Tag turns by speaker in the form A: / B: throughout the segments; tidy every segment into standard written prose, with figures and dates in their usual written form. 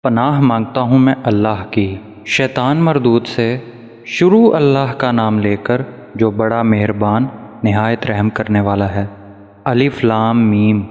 A: پناہ مانگتا ہوں میں اللہ کی شیطان مردود سے۔ شروع اللہ کا نام لے کر جو بڑا مہربان نہایت رحم کرنے والا ہے۔ الف لام میم۔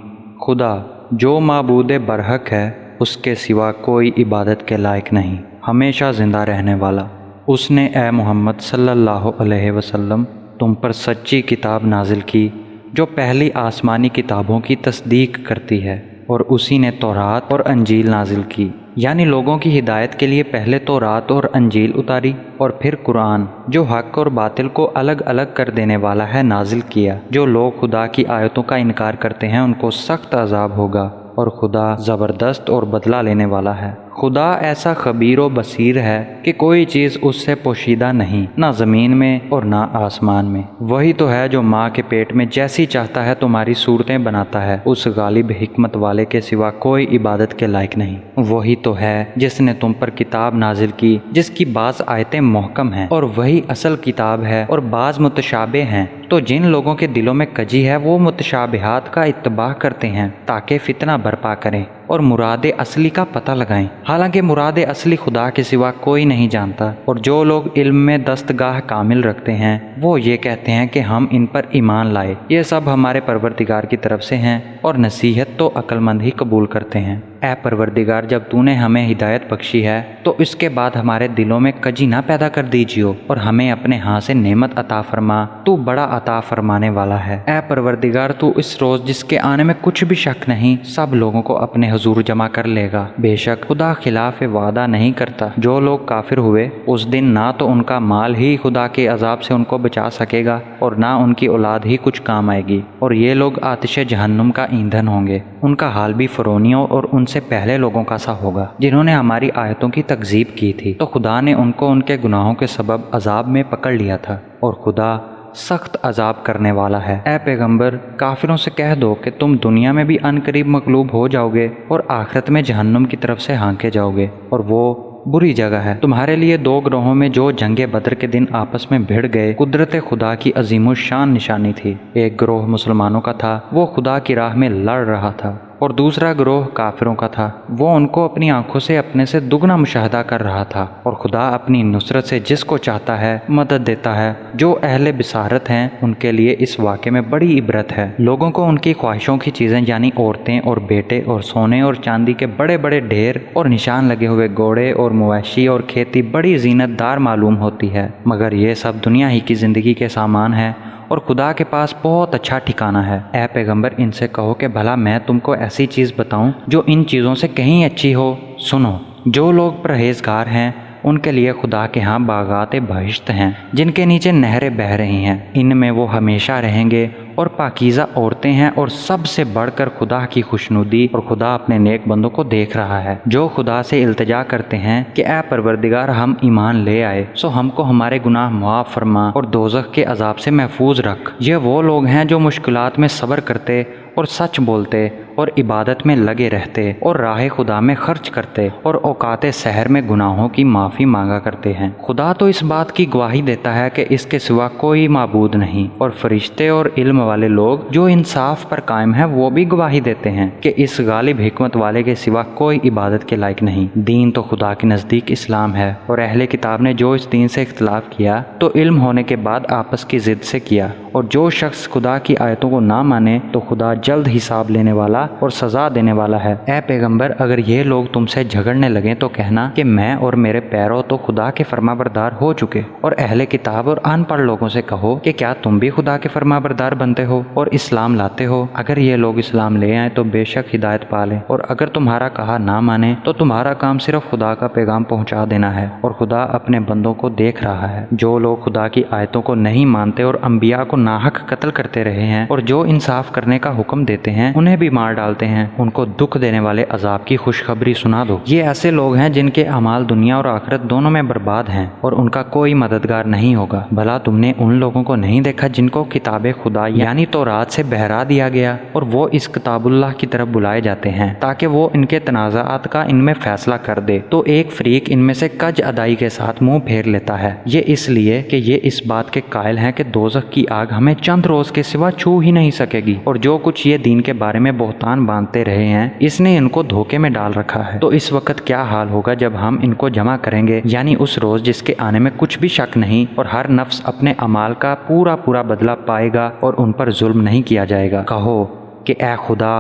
A: خدا جو معبود برحق ہے، اس کے سوا کوئی عبادت کے لائق نہیں، ہمیشہ زندہ رہنے والا۔ اس نے اے محمد صلی اللہ علیہ وسلم تم پر سچی کتاب نازل کی جو پہلی آسمانی کتابوں کی تصدیق کرتی ہے، اور اسی نے تورات اور انجیل نازل کی، یعنی لوگوں کی ہدایت کے لیے پہلے تورات اور انجیل اتاری، اور پھر قرآن جو حق اور باطل کو الگ الگ کر دینے والا ہے نازل کیا۔ جو لوگ خدا کی آیتوں کا انکار کرتے ہیں ان کو سخت عذاب ہوگا، اور خدا زبردست اور بدلہ لینے والا ہے۔ خدا ایسا خبیر و بصیر ہے کہ کوئی چیز اس سے پوشیدہ نہیں، نہ زمین میں اور نہ آسمان میں۔ وہی تو ہے جو ماں کے پیٹ میں جیسی چاہتا ہے تمہاری صورتیں بناتا ہے، اس غالب حکمت والے کے سوا کوئی عبادت کے لائق نہیں۔ وہی تو ہے جس نے تم پر کتاب نازل کی جس کی بعض آیتیں محکم ہیں اور وہی اصل کتاب ہے، اور بعض متشابہ ہیں۔ تو جن لوگوں کے دلوں میں کجی ہے وہ متشابہات کا اتباع کرتے ہیں تاکہ فتنہ برپا کریں اور مراد اصلی کا پتہ لگائیں، حالانکہ مراد اصلی خدا کے سوا کوئی نہیں جانتا۔ اور جو لوگ علم میں دستگاہ کامل رکھتے ہیں وہ یہ کہتے ہیں کہ ہم ان پر ایمان لائے، یہ سب ہمارے پروردگار کی طرف سے ہیں، اور نصیحت تو عقل مند ہی قبول کرتے ہیں۔ اے پروردگار، جب تو نے ہمیں ہدایت بخشی ہے تو اس کے بعد ہمارے دلوں میں کجی نہ پیدا کر دیجیو، اور ہمیں اپنے ہاں سے نعمت عطا فرما، تو بڑا عطا فرمانے والا ہے۔ اے پروردگار، تو اس روز جس کے آنے میں کچھ بھی شک نہیں سب لوگوں کو اپنے حضور جمع کر لے گا۔ بے شک خدا خلاف وعدہ نہیں کرتا۔ جو لوگ کافر ہوئے اس دن نہ تو ان کا مال ہی خدا کے عذاب سے ان کو بچا سکے گا، اور نہ ان کی اولاد ہی کچھ کام آئے گی، اور یہ لوگ آتش جہنم کا ایندھن ہوں گے۔ ان کا حال بھی فرعونیوں اور ان سے پہلے لوگوں کا سا ہوگا جنہوں نے ہماری آیتوں کی تکذیب کی تھی، تو خدا نے ان کو ان کے گناہوں کے سبب عذاب میں پکڑ لیا تھا، اور خدا سخت عذاب کرنے والا ہے۔ اے پیغمبر، کافروں سے کہہ دو کہ تم دنیا میں بھی ان قریب مغلوب ہو جاؤ گے اور آخرت میں جہنم کی طرف سے ہانکے جاؤ گے، اور وہ بری جگہ ہے۔ تمہارے لیے دو گروہوں میں جو جنگ بدر کے دن آپس میں بھڑ گئے قدرت خدا کی عظیم الشان نشانی تھی۔ ایک گروہ مسلمانوں کا تھا، وہ خدا کی راہ میں لڑ رہا تھا، اور دوسرا گروہ کافروں کا تھا، وہ ان کو اپنی آنکھوں سے اپنے سے دگنا مشاہدہ کر رہا تھا۔ اور خدا اپنی نصرت سے جس کو چاہتا ہے مدد دیتا ہے۔ جو اہل بصارت ہیں ان کے لیے اس واقعے میں بڑی عبرت ہے۔ لوگوں کو ان کی خواہشوں کی چیزیں یعنی عورتیں اور بیٹے اور سونے اور چاندی کے بڑے بڑے ڈھیر اور نشان لگے ہوئے گھوڑے اور مویشی اور کھیتی بڑی زینت دار معلوم ہوتی ہے، مگر یہ سب دنیا ہی کی زندگی کے سامان ہے، اور خدا کے پاس بہت اچھا ٹھکانہ ہے۔ اے پیغمبر، ان سے کہو کہ بھلا میں تم کو ایسی چیز بتاؤں جو ان چیزوں سے کہیں اچھی ہو؟ سنو، جو لوگ پرہیزگار ہیں ان کے لیے خدا کے ہاں باغات بہشت ہیں جن کے نیچے نہریں بہہ رہی ہیں، ان میں وہ ہمیشہ رہیں گے، اور پاکیزہ عورتیں ہیں، اور سب سے بڑھ کر خدا کی خوشنودی، اور خدا اپنے نیک بندوں کو دیکھ رہا ہے جو خدا سے التجا کرتے ہیں کہ اے پروردگار، ہم ایمان لے آئے سو ہم کو ہمارے گناہ معاف فرما اور دوزخ کے عذاب سے محفوظ رکھ۔ یہ وہ لوگ ہیں جو مشکلات میں صبر کرتے اور سچ بولتے اور عبادت میں لگے رہتے اور راہ خدا میں خرچ کرتے اور اوقات سحر میں گناہوں کی معافی مانگا کرتے ہیں۔ خدا تو اس بات کی گواہی دیتا ہے کہ اس کے سوا کوئی معبود نہیں، اور فرشتے اور علم والے لوگ جو انصاف پر قائم ہیں وہ بھی گواہی دیتے ہیں کہ اس غالب حکمت والے کے سوا کوئی عبادت کے لائق نہیں۔ دین تو خدا کے نزدیک اسلام ہے، اور اہل کتاب نے جو اس دین سے اختلاف کیا تو علم ہونے کے بعد آپس کی ضد سے کیا، اور جو شخص خدا کی آیتوں کو نہ مانے تو خدا جلد حساب لینے والا اور سزا دینے والا ہے۔ اے پیغمبر، اگر یہ لوگ تم سے جھگڑنے لگیں تو کہنا کہ میں اور میرے پیرو تو خدا کے فرما بردار ہو چکے، اور اہل کتاب اور ان پڑھ لوگوں سے کہو کہ کیا تم بھی خدا کے فرما بردار بنتے ہو اور اسلام لاتے ہو؟ اگر یہ لوگ اسلام لے آئیں تو بے شک ہدایت پا لیں، اور اگر تمہارا کہا نہ مانے تو تمہارا کام صرف خدا کا پیغام پہنچا دینا ہے، اور خدا اپنے بندوں کو دیکھ رہا ہے۔ جو لوگ خدا کی آیتوں کو نہیں مانتے اور انبیاء کو ناحق قتل کرتے رہے ہیں، اور جو انصاف کرنے کا حکم دیتے ہیں انہیں بھی مار ڈالتے ہیں، ان کو دکھ دینے والے عذاب کی خوشخبری سنا دو۔ یہ ایسے لوگ ہیں جن کے اعمال دنیا اور آخرت دونوں میں برباد ہیں، اور ان کا کوئی مددگار نہیں ہوگا۔ بھلا تم نے ان لوگوں کو نہیں دیکھا جن کو کتاب خدا یعنی تورات سے بہرا دیا گیا، اور وہ اس کتاب اللہ کی طرف بلائے جاتے ہیں تاکہ وہ ان کے تنازعات کا ان میں فیصلہ کر دے، تو ایک فریق ان میں سے کج ادائی کے ساتھ منہ پھیر لیتا ہے، یہ اس لیے کہ یہ اس بات کے قائل ہیں کہ دوزخ کی آگ ہمیں چند روز کے سوا چھو ہی نہیں سکے گی، اور جو کچھ یہ دین کے بارے میں بہتان بہتان باندھتے رہے ہیں اس نے ان کو دھوکے میں ڈال رکھا ہے۔ تو اس وقت کیا حال ہوگا جب ہم ان کو جمع کریں گے، یعنی اس روز جس کے آنے میں کچھ بھی شک نہیں اور ہر نفس اپنے اعمال کا پورا بدلہ پائے گا اور ان پر ظلم نہیں کیا جائے گا۔ کہو کہ اے خدا،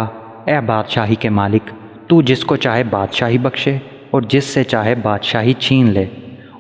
A: اے بادشاہی کے مالک، تو جس کو چاہے بادشاہی بخشے اور جس سے چاہے بادشاہی چھین لے،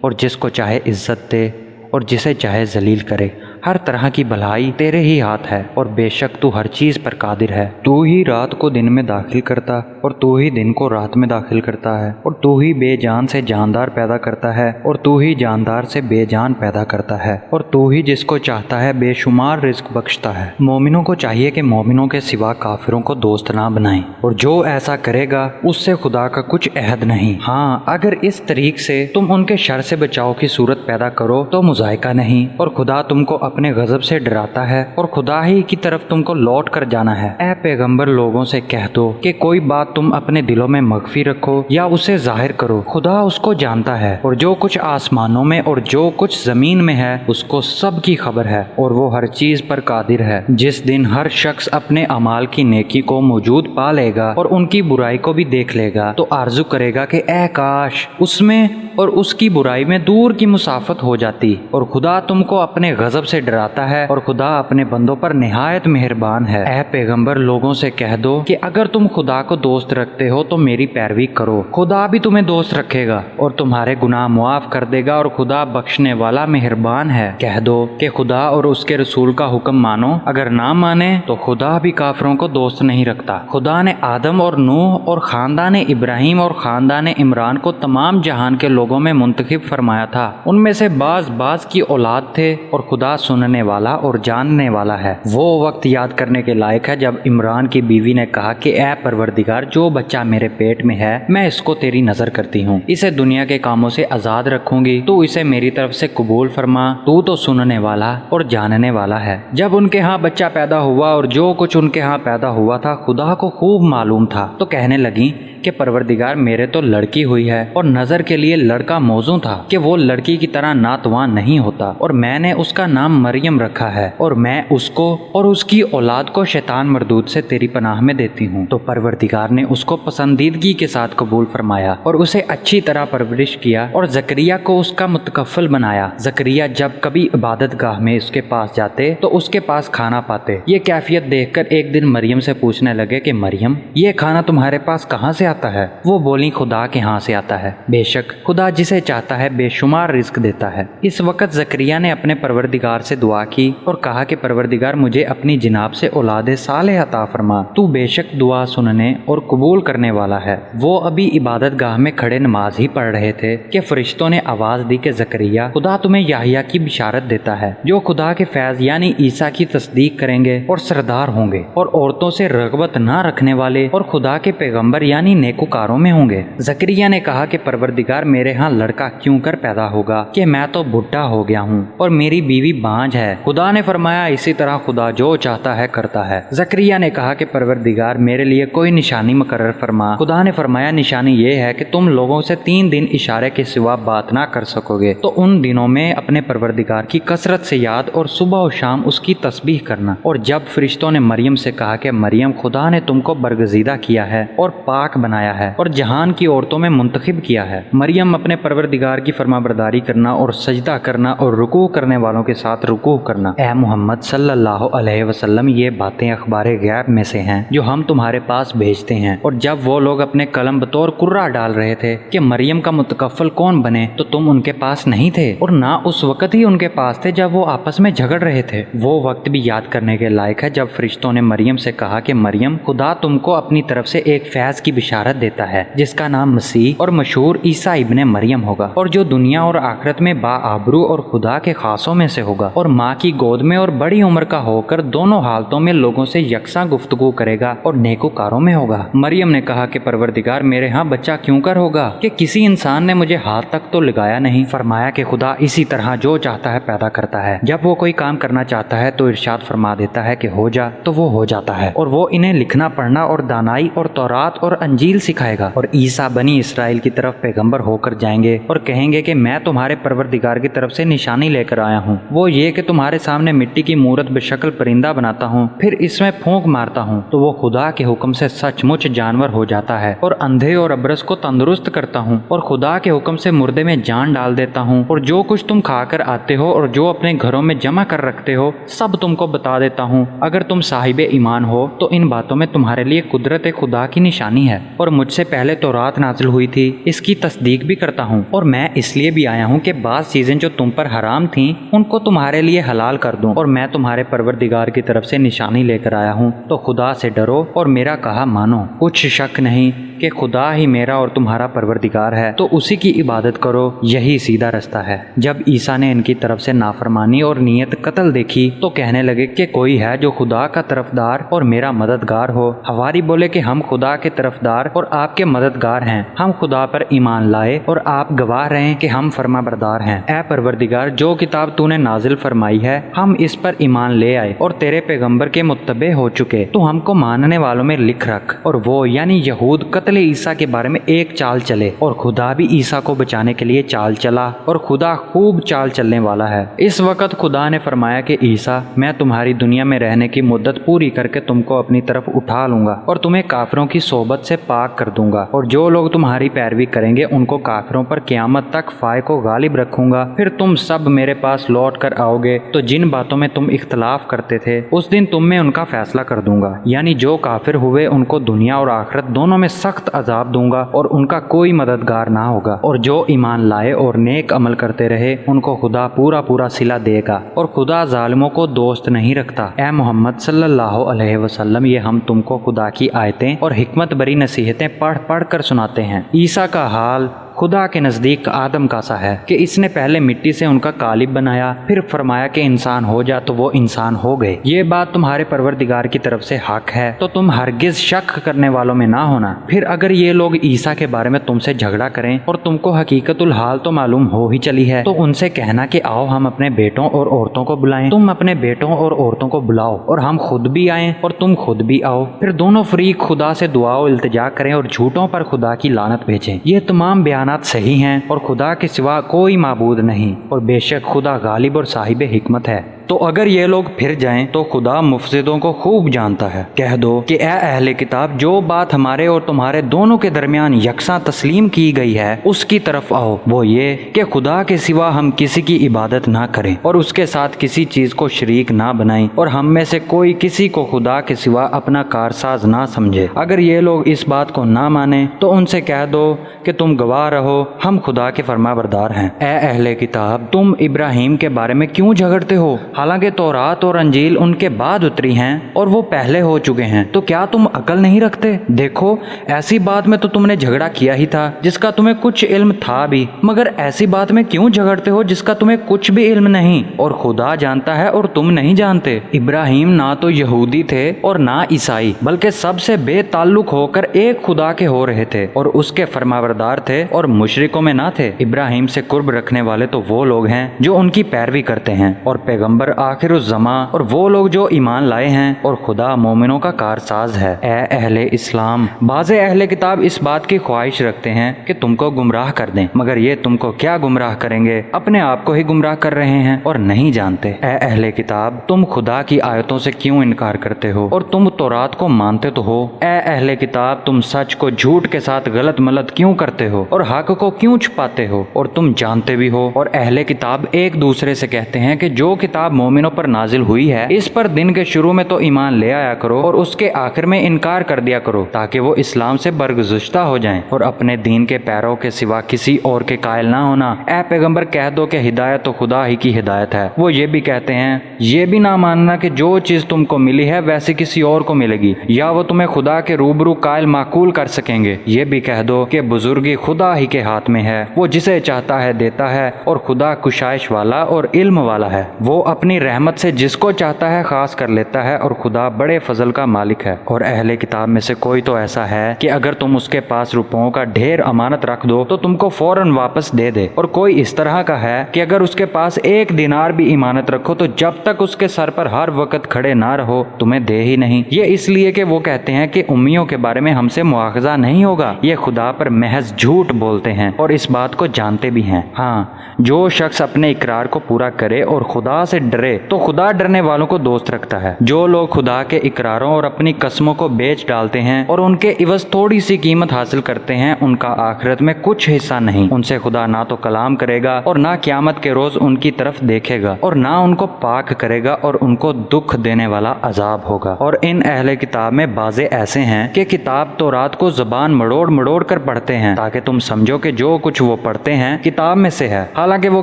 A: اور جس کو چاہے عزت دے اور جسے چاہے ذلیل کرے۔ ہر طرح کی بھلائی تیرے ہی ہاتھ ہے اور بے شک تو ہر چیز پر قادر ہے۔ تو ہی رات کو دن میں داخل کرتا اور تو ہی دن کو رات میں داخل کرتا ہے، اور تو ہی بے جان سے جاندار پیدا کرتا ہے اور تو ہی جاندار سے بے جان پیدا کرتا ہے، اور تو ہی جس کو چاہتا ہے بے شمار رزق بخشتا ہے۔ مومنوں کو چاہیے کہ مومنوں کے سوا کافروں کو دوست نہ بنائیں، اور جو ایسا کرے گا اس سے خدا کا کچھ عہد نہیں۔ ہاں، اگر اس طریق سے تم ان کے شر سے بچاؤ کی صورت پیدا کرو تو مذائقہ نہیں، اور خدا تم کو اپنے غضب سے ڈراتا ہے اور خدا ہی کی طرف تم کو لوٹ کر جانا ہے۔ اے پیغمبر، لوگوں سے کہہ دو کہ کوئی بات تم اپنے دلوں میں مخفی رکھو یا اسے ظاہر کرو، خدا اس کو جانتا ہے، اور جو کچھ آسمانوں میں اور جو کچھ زمین میں ہے اس کو سب کی خبر ہے، اور وہ ہر چیز پر قادر ہے۔ جس دن ہر شخص اپنے اعمال کی نیکی کو موجود پا لے گا اور ان کی برائی کو بھی دیکھ لے گا تو آرزو کرے گا کہ اے کاش اس میں اور اس کی برائی میں دور کی مسافت ہو جاتی، اور خدا تم کو اپنے غضب سے ڈراتا ہے اور خدا اپنے بندوں پر نہایت مہربان ہے۔ اے پیغمبر، لوگوں سے کہہ دو کہ اگر تم خدا کو دوست رکھتے ہو تو میری پیروی کرو، خدا بھی تمہیں دوست رکھے گا اور تمہارے گناہ معاف کر دے گا، اور خدا بخشنے والا مہربان ہے۔ کہہ دو کہ خدا اور اس کے رسول کا حکم مانو، اگر نہ مانے تو خدا بھی کافروں کو دوست نہیں رکھتا۔ خدا نے آدم اور نوح اور خاندان ابراہیم اور خاندان عمران کو تمام جہان کے لوگوں میں منتخب فرمایا تھا، ان میں سے بعض کی اولاد تھے، اور خدا سننے والا اور جاننے والا ہے۔ وہ وقت یاد کرنے کے لائق ہے جب عمران کی بیوی نے کہا کہ اے پروردگار، جو بچہ میرے پیٹ میں ہے میں اس کو تیری نظر کرتی ہوں، اسے دنیا کے کاموں سے آزاد رکھوں گی، تو اسے میری طرف سے قبول فرما، تو سننے والا اور جاننے والا ہے۔ جب ان کے ہاں بچہ پیدا ہوا اور جو کچھ ان کے ہاں پیدا ہوا تھا خدا کو خوب معلوم تھا، تو کہنے لگیں کہ پروردگار، میرے تو لڑکی ہوئی ہے، اور نظر کے لیے لڑکا موزوں تھا کہ وہ لڑکی کی طرح ناتوان نہیں ہوتا، اور میں نے اس کا نام مریم رکھا ہے، اور میں اس کو اور اس کی اولاد کو شیطان مردود سے تیری پناہ میں دیتی ہوں۔ تو پروردگار نے اس کو پسندیدگی کے ساتھ قبول فرمایا اور اسے اچھی طرح پرورش کیا، اور زکریا کو اس کا متکفل بنایا۔ زکریا جب کبھی عبادت گاہ میں اس کے پاس جاتے تو اس کے پاس کھانا پاتے۔ یہ کیفیت دیکھ کر ایک دن مریم سے پوچھنے لگے کہ مریم، یہ کھانا تمہارے پاس کہاں سے آتا ہے؟ وہ بولی، خدا کے ہاں سے آتا ہے، بے شک خدا جسے چاہتا ہے بے شمار رزق دیتا ہے۔ اس وقت زکریا نے اپنے پروردگار سے دعا کی اور کہا کہ پروردگار، مجھے اپنی جناب سے اولاد صالح عطا فرما، تو بے شک دعا سننے اور قبول کرنے والا ہے۔ وہ ابھی عبادت گاہ میں کھڑے نماز ہی پڑھ رہے تھے کہ فرشتوں نے آواز دی کہ زکریا، خدا تمہیں یحییٰ کی بشارت دیتا ہے، جو خدا کے فیض یعنی عیسیٰ کی تصدیق کریں گے اور سردار ہوں گے، اور عورتوں سے رغبت نہ رکھنے والے اور خدا کے پیغمبر یعنی نیکوکاروں میں ہوں گے۔ زکریا نے کہا کہ پروردگار، میرے ہاں لڑکا کیوں کر پیدا ہوگا کہ میں تو بڈھا ہو گیا ہوں اور میری بیوی بانجھ ہے؟ خدا نے فرمایا، اسی طرح خدا جو چاہتا ہے کرتا ہے۔ زکریا نے کہا کہ پروردگار، میرے لیے کوئی نشانی مقرر فرما۔ خدا نے فرمایا، نشانی یہ ہے کہ تم لوگوں سے 3 دن اشارے کے سوا بات نہ کر سکو گے، تو ان دنوں میں اپنے پروردگار کی کثرت سے یاد اور صبح و شام اس کی تسبیح کرنا۔ اور جب فرشتوں نے مریم سے کہا کہ مریم، خدا نے تم کو برگزیدہ کیا ہے اور پاک بنایا ہے اور جہان کی عورتوں میں منتخب کیا ہے، مریم اپنے پروردگار کی فرمانبرداری کرنا اور سجدہ کرنا اور رکوع کرنے والوں کے ساتھ رکوع کرنا۔ اے محمد صلی اللہ علیہ وسلم، یہ باتیں اخبار غیب میں سے ہیں جو ہم تمہارے پاس بھیجتے ہیں۔ اور جب وہ لوگ اپنے قلم بطور قرہ ڈال رہے تھے کہ مریم کا متکفل کون بنے، تو تم ان کے پاس نہیں تھے، اور نہ اس وقت ہی ان کے پاس تھے جب وہ آپس میں جھگڑ رہے تھے۔ وہ وقت بھی یاد کرنے کے لائق ہے جب فرشتوں نے مریم سے کہا کہ مریم، خدا تم کو اپنی طرف سے ایک فیض کی بشارت دیتا ہے جس کا نام مسیح اور مشہور عیسیٰ ابن مریم ہوگا، اور جو دنیا اور آخرت میں باآبرو اور خدا کے خاصوں میں سے ہوگا، اور ماں کی گود میں اور بڑی عمر کا ہو کر دونوں حالتوں میں لوگوں سے یکساں گفتگو کرے گا اور نیکوکاروں میں ہوگا۔ مریم نے کہا کہ پروردگار، میرے ہاں بچہ کیوں کر ہوگا کہ کسی انسان نے مجھے ہاتھ تک تو لگایا نہیں۔ فرمایا کہ خدا اسی طرح جو چاہتا ہے پیدا کرتا ہے، جب وہ کوئی کام کرنا چاہتا ہے تو ارشاد فرما دیتا ہے کہ ہو جا، تو وہ ہو جاتا ہے۔ اور وہ انہیں لکھنا پڑھنا اور دانائی اور تورات اور انجیل انجیل سکھائے گا، اور عیسیٰ بنی اسرائیل کی طرف پیغمبر ہو کر جائیں گے اور کہیں گے کہ میں تمہارے پروردگار کی طرف سے نشانی لے کر آیا ہوں، وہ یہ کہ تمہارے سامنے مٹی کی مورت بشکل پرندہ بناتا ہوں، پھر اس میں پھونک مارتا ہوں تو وہ خدا کے حکم سے سچ مچ جانور ہو جاتا ہے، اور اندھے اور ابرص کو تندرست کرتا ہوں، اور خدا کے حکم سے مردے میں جان ڈال دیتا ہوں، اور جو کچھ تم کھا کر آتے ہو اور جو اپنے گھروں میں جمع کر رکھتے ہو سب تم کو بتا دیتا ہوں۔ اگر تم صاحب ایمان ہو تو ان باتوں میں تمہارے لیے قدرت خدا کی نشانی ہے، اور مجھ سے پہلے تورات نازل ہوئی تھی، اس کی تصدیق بھی کرتا ہوں، اور میں اس لیے بھی آیا ہوں کہ بعض چیزیں جو تم پر حرام تھیں ان کو تمہارے لیے حلال کر دوں، اور میں تمہارے پروردگار کی طرف سے نشانی لے کر آیا ہوں، تو خدا سے ڈرو اور میرا کہا مانو۔ کچھ شک نہیں کہ خدا ہی میرا اور تمہارا پروردگار ہے، تو اسی کی عبادت کرو، یہی سیدھا رستہ ہے۔ جب عیسیٰ نے ان کی طرف سے نافرمانی اور نیت قتل دیکھی تو کہنے لگے کہ کوئی ہے جو خدا کا طرفدار اور میرا مددگار ہو۔ حواری بولے کہ ہم خدا کے طرفدار اور آپ کے مددگار ہیں، ہم خدا پر ایمان لائے اور آپ گواہ رہیں کہ ہم فرما بردار ہیں۔ اے پروردگار، جو کتاب تو نے نازل فرمائی ہے ہم اس پر ایمان لے آئے اور تیرے پیغمبر کے متبع ہو چکے، تو ہم کو ماننے والوں میں لکھ رکھ۔ اور وہ یعنی یہود قتل عیسیٰ کے بارے میں ایک چال چلے، اور خدا بھی عیسیٰ کو بچانے کے لیے چال چلا، اور خدا خوب چال چلنے والا ہے۔ اس وقت خدا نے فرمایا کہ عیسیٰ، میں تمہاری دنیا میں رہنے کی مدت پوری کر کے تم کو اپنی طرف اٹھا لوں گا اور تمہیں کافروں کی صحبت سے پاک کر دوں گا، اور جو لوگ تمہاری پیروی کریں گے ان کو کافروں پر قیامت تک فائق و غالب رکھوں گا۔ پھر تم سب میرے پاس لوٹ کر آؤ گے تو جن باتوں میں تم اختلاف کرتے تھے اس دن تم میں ان کا فیصلہ کر دوں گا، یعنی جو کافر ہوئے ان کو دنیا اور آخرت دونوں میں سخت عذاب دوں گا اور ان کا کوئی مددگار نہ ہوگا، اور جو ایمان لائے اور نیک عمل کرتے رہے ان کو خدا پورا پورا صلہ دے گا، اور خدا ظالموں کو دوست نہیں رکھتا۔ اے محمد صلی اللہ علیہ وسلم، یہ ہم تم کو خدا کی آیتیں اور حکمت بری نصیحتیں پڑھ پڑھ کر سناتے ہیں۔ عیسیٰ کا حال خدا کے نزدیک آدم کا سا ہے کہ اس نے پہلے مٹی سے ان کا قالب بنایا، پھر فرمایا کہ انسان ہو جا تو وہ انسان ہو گئے۔ یہ بات تمہارے پروردگار کی طرف سے حق ہے، تو تم ہرگز شک کرنے والوں میں نہ ہونا۔ پھر اگر یہ لوگ عیسیٰ کے بارے میں تم سے جھگڑا کریں اور تم کو حقیقت الحال تو معلوم ہو ہی چلی ہے، تو ان سے کہنا کہ آؤ ہم اپنے بیٹوں اور عورتوں کو بلائیں، تم اپنے بیٹوں اور عورتوں کو بلاؤ، اور ہم خود بھی آئیں اور تم خود بھی آؤ، پھر دونوں فریق خدا سے دعا و التجا کریں اور جھوٹوں پر خدا کی لعنت بھیجیں۔ یہ تمام بیانات صحیح ہیں اور خدا کے سوا کوئی معبود نہیں، اور بے شک خدا غالب اور صاحب حکمت ہے۔ تو اگر یہ لوگ پھر جائیں تو خدا مفسدوں کو خوب جانتا ہے۔ کہہ دو کہ اے اہل کتاب، جو بات ہمارے اور تمہارے دونوں کے درمیان یکساں تسلیم کی گئی ہے اس کی طرف آؤ، وہ یہ کہ خدا کے سوا ہم کسی کی عبادت نہ کریں اور اس کے ساتھ کسی چیز کو شریک نہ بنائیں، اور ہم میں سے کوئی کسی کو خدا کے سوا اپنا کارساز نہ سمجھے۔ اگر یہ لوگ اس بات کو نہ مانیں تو ان سے کہہ دو کہ تم گواہ رہو، ہم خدا کے فرما بردار ہیں۔ اے اہل کتاب، تم ابراہیم کے بارے میں کیوں جھگڑتے ہو؟ حالانکہ تورات اور انجیل ان کے بعد اتری ہیں اور وہ پہلے ہو چکے ہیں، تو کیا تم عقل نہیں رکھتے؟ دیکھو، ایسی بات میں تو تم نے جھگڑا کیا ہی تھا جس کا تمہیں کچھ علم تھا بھی، مگر ایسی بات میں کیوں جھگڑتے ہو جس کا تمہیں کچھ بھی علم نہیں، اور خدا جانتا ہے اور تم نہیں جانتے۔ ابراہیم نہ تو یہودی تھے اور نہ عیسائی، بلکہ سب سے بے تعلق ہو کر ایک خدا کے ہو رہے تھے اور اس کے فرمانبردار تھے اور مشرکوں میں نہ تھے۔ ابراہیم سے قرب رکھنے والے تو وہ لوگ ہیں جو ان کی پیروی کرتے ہیں، اور پیغمبر آخر الزماں اور وہ لوگ جو ایمان لائے ہیں، اور خدا مومنوں کا کارساز ہے۔ اے اہل اسلام، بعض اہل کتاب اس بات کی خواہش رکھتے ہیں کہ تم کو گمراہ کر دیں، مگر یہ تم کو کیا گمراہ کریں گے، اپنے آپ کو ہی گمراہ کر رہے ہیں اور نہیں جانتے۔ اے اہل کتاب، تم خدا کی آیتوں سے کیوں انکار کرتے ہو اور تم تورات کو مانتے تو ہو؟ اے اہل کتاب، تم سچ کو جھوٹ کے ساتھ غلط ملت کیوں کرتے ہو اور حق کو کیوں چھپاتے ہو؟ اور تم جانتے بھی ہو، اور اہل کتاب ایک دوسرے سے کہتے ہیں کہ جو کتاب مومنوں پر نازل ہوئی ہے اس پر دن کے شروع میں تو ایمان لے آیا کرو اور اس کے آخر میں انکار کر دیا کرو، تاکہ وہ اسلام سے برگزشتہ ہو جائیں اور اپنے دین کے پیروں کے سوا کسی اور کے قائل نہ ہونا۔ اے پیغمبر، کہہ دو کہ ہدایت تو خدا ہی کی ہدایت ہے۔ وہ یہ بھی کہتے ہیں، یہ بھی نہ ماننا کہ جو چیز تم کو ملی ہے ویسی کسی اور کو ملے گی، یا وہ تمہیں خدا کے روبرو قائل معقول کر سکیں گے۔ یہ بھی کہہ دو کہ بزرگی خدا ہی کے ہاتھ میں ہے، وہ جسے چاہتا ہے دیتا ہے، اور خدا کشائش والا اور علم والا ہے۔ وہ اپنی رحمت سے جس کو چاہتا ہے خاص کر لیتا ہے، اور خدا بڑے فضل کا مالک ہے۔ اور اہل کتاب میں سے کوئی تو ایسا ہے کہ اگر تم اس کے پاس روپوں کا ڈھیر امانت رکھ دو تو تم کو فوراً واپس دے دے، اور کوئی اس طرح کا ہے کہ اگر اس کے پاس 1 دینار بھی امانت رکھو تو جب تک اس کے سر پر ہر وقت کھڑے نہ رہو تمہیں دے ہی نہیں۔ یہ اس لیے کہ وہ کہتے ہیں کہ امیوں کے بارے میں ہم سے مواخذہ نہیں ہوگا، یہ خدا پر محض جھوٹ بولتے ہیں اور اس بات کو جانتے بھی ہیں۔ ہاں، جو شخص اپنے اقرار کو پورا کرے اور خدا سے ڈرے تو خدا ڈرنے والوں کو دوست رکھتا ہے۔ جو لوگ خدا کے اقراروں اور اپنی قسموں کو بیچ ڈالتے ہیں اور ان کے عوض تھوڑی سی قیمت حاصل کرتے ہیں، ان کا آخرت میں کچھ حصہ نہیں۔ ان سے خدا نہ تو کلام کرے گا اور نہ قیامت کے روز ان کی طرف دیکھے گا، اور نہ ان کو پاک کرے گا، اور ان کو دکھ دینے والا عذاب ہوگا۔ اور ان اہل کتاب میں بعضے ایسے ہیں کہ کتاب تورات کو زبان مڑوڑ مڑوڑ کر پڑھتے ہیں تاکہ تم سمجھو کہ جو کچھ وہ پڑھتے ہیں کتاب میں سے ہے، حالانکہ وہ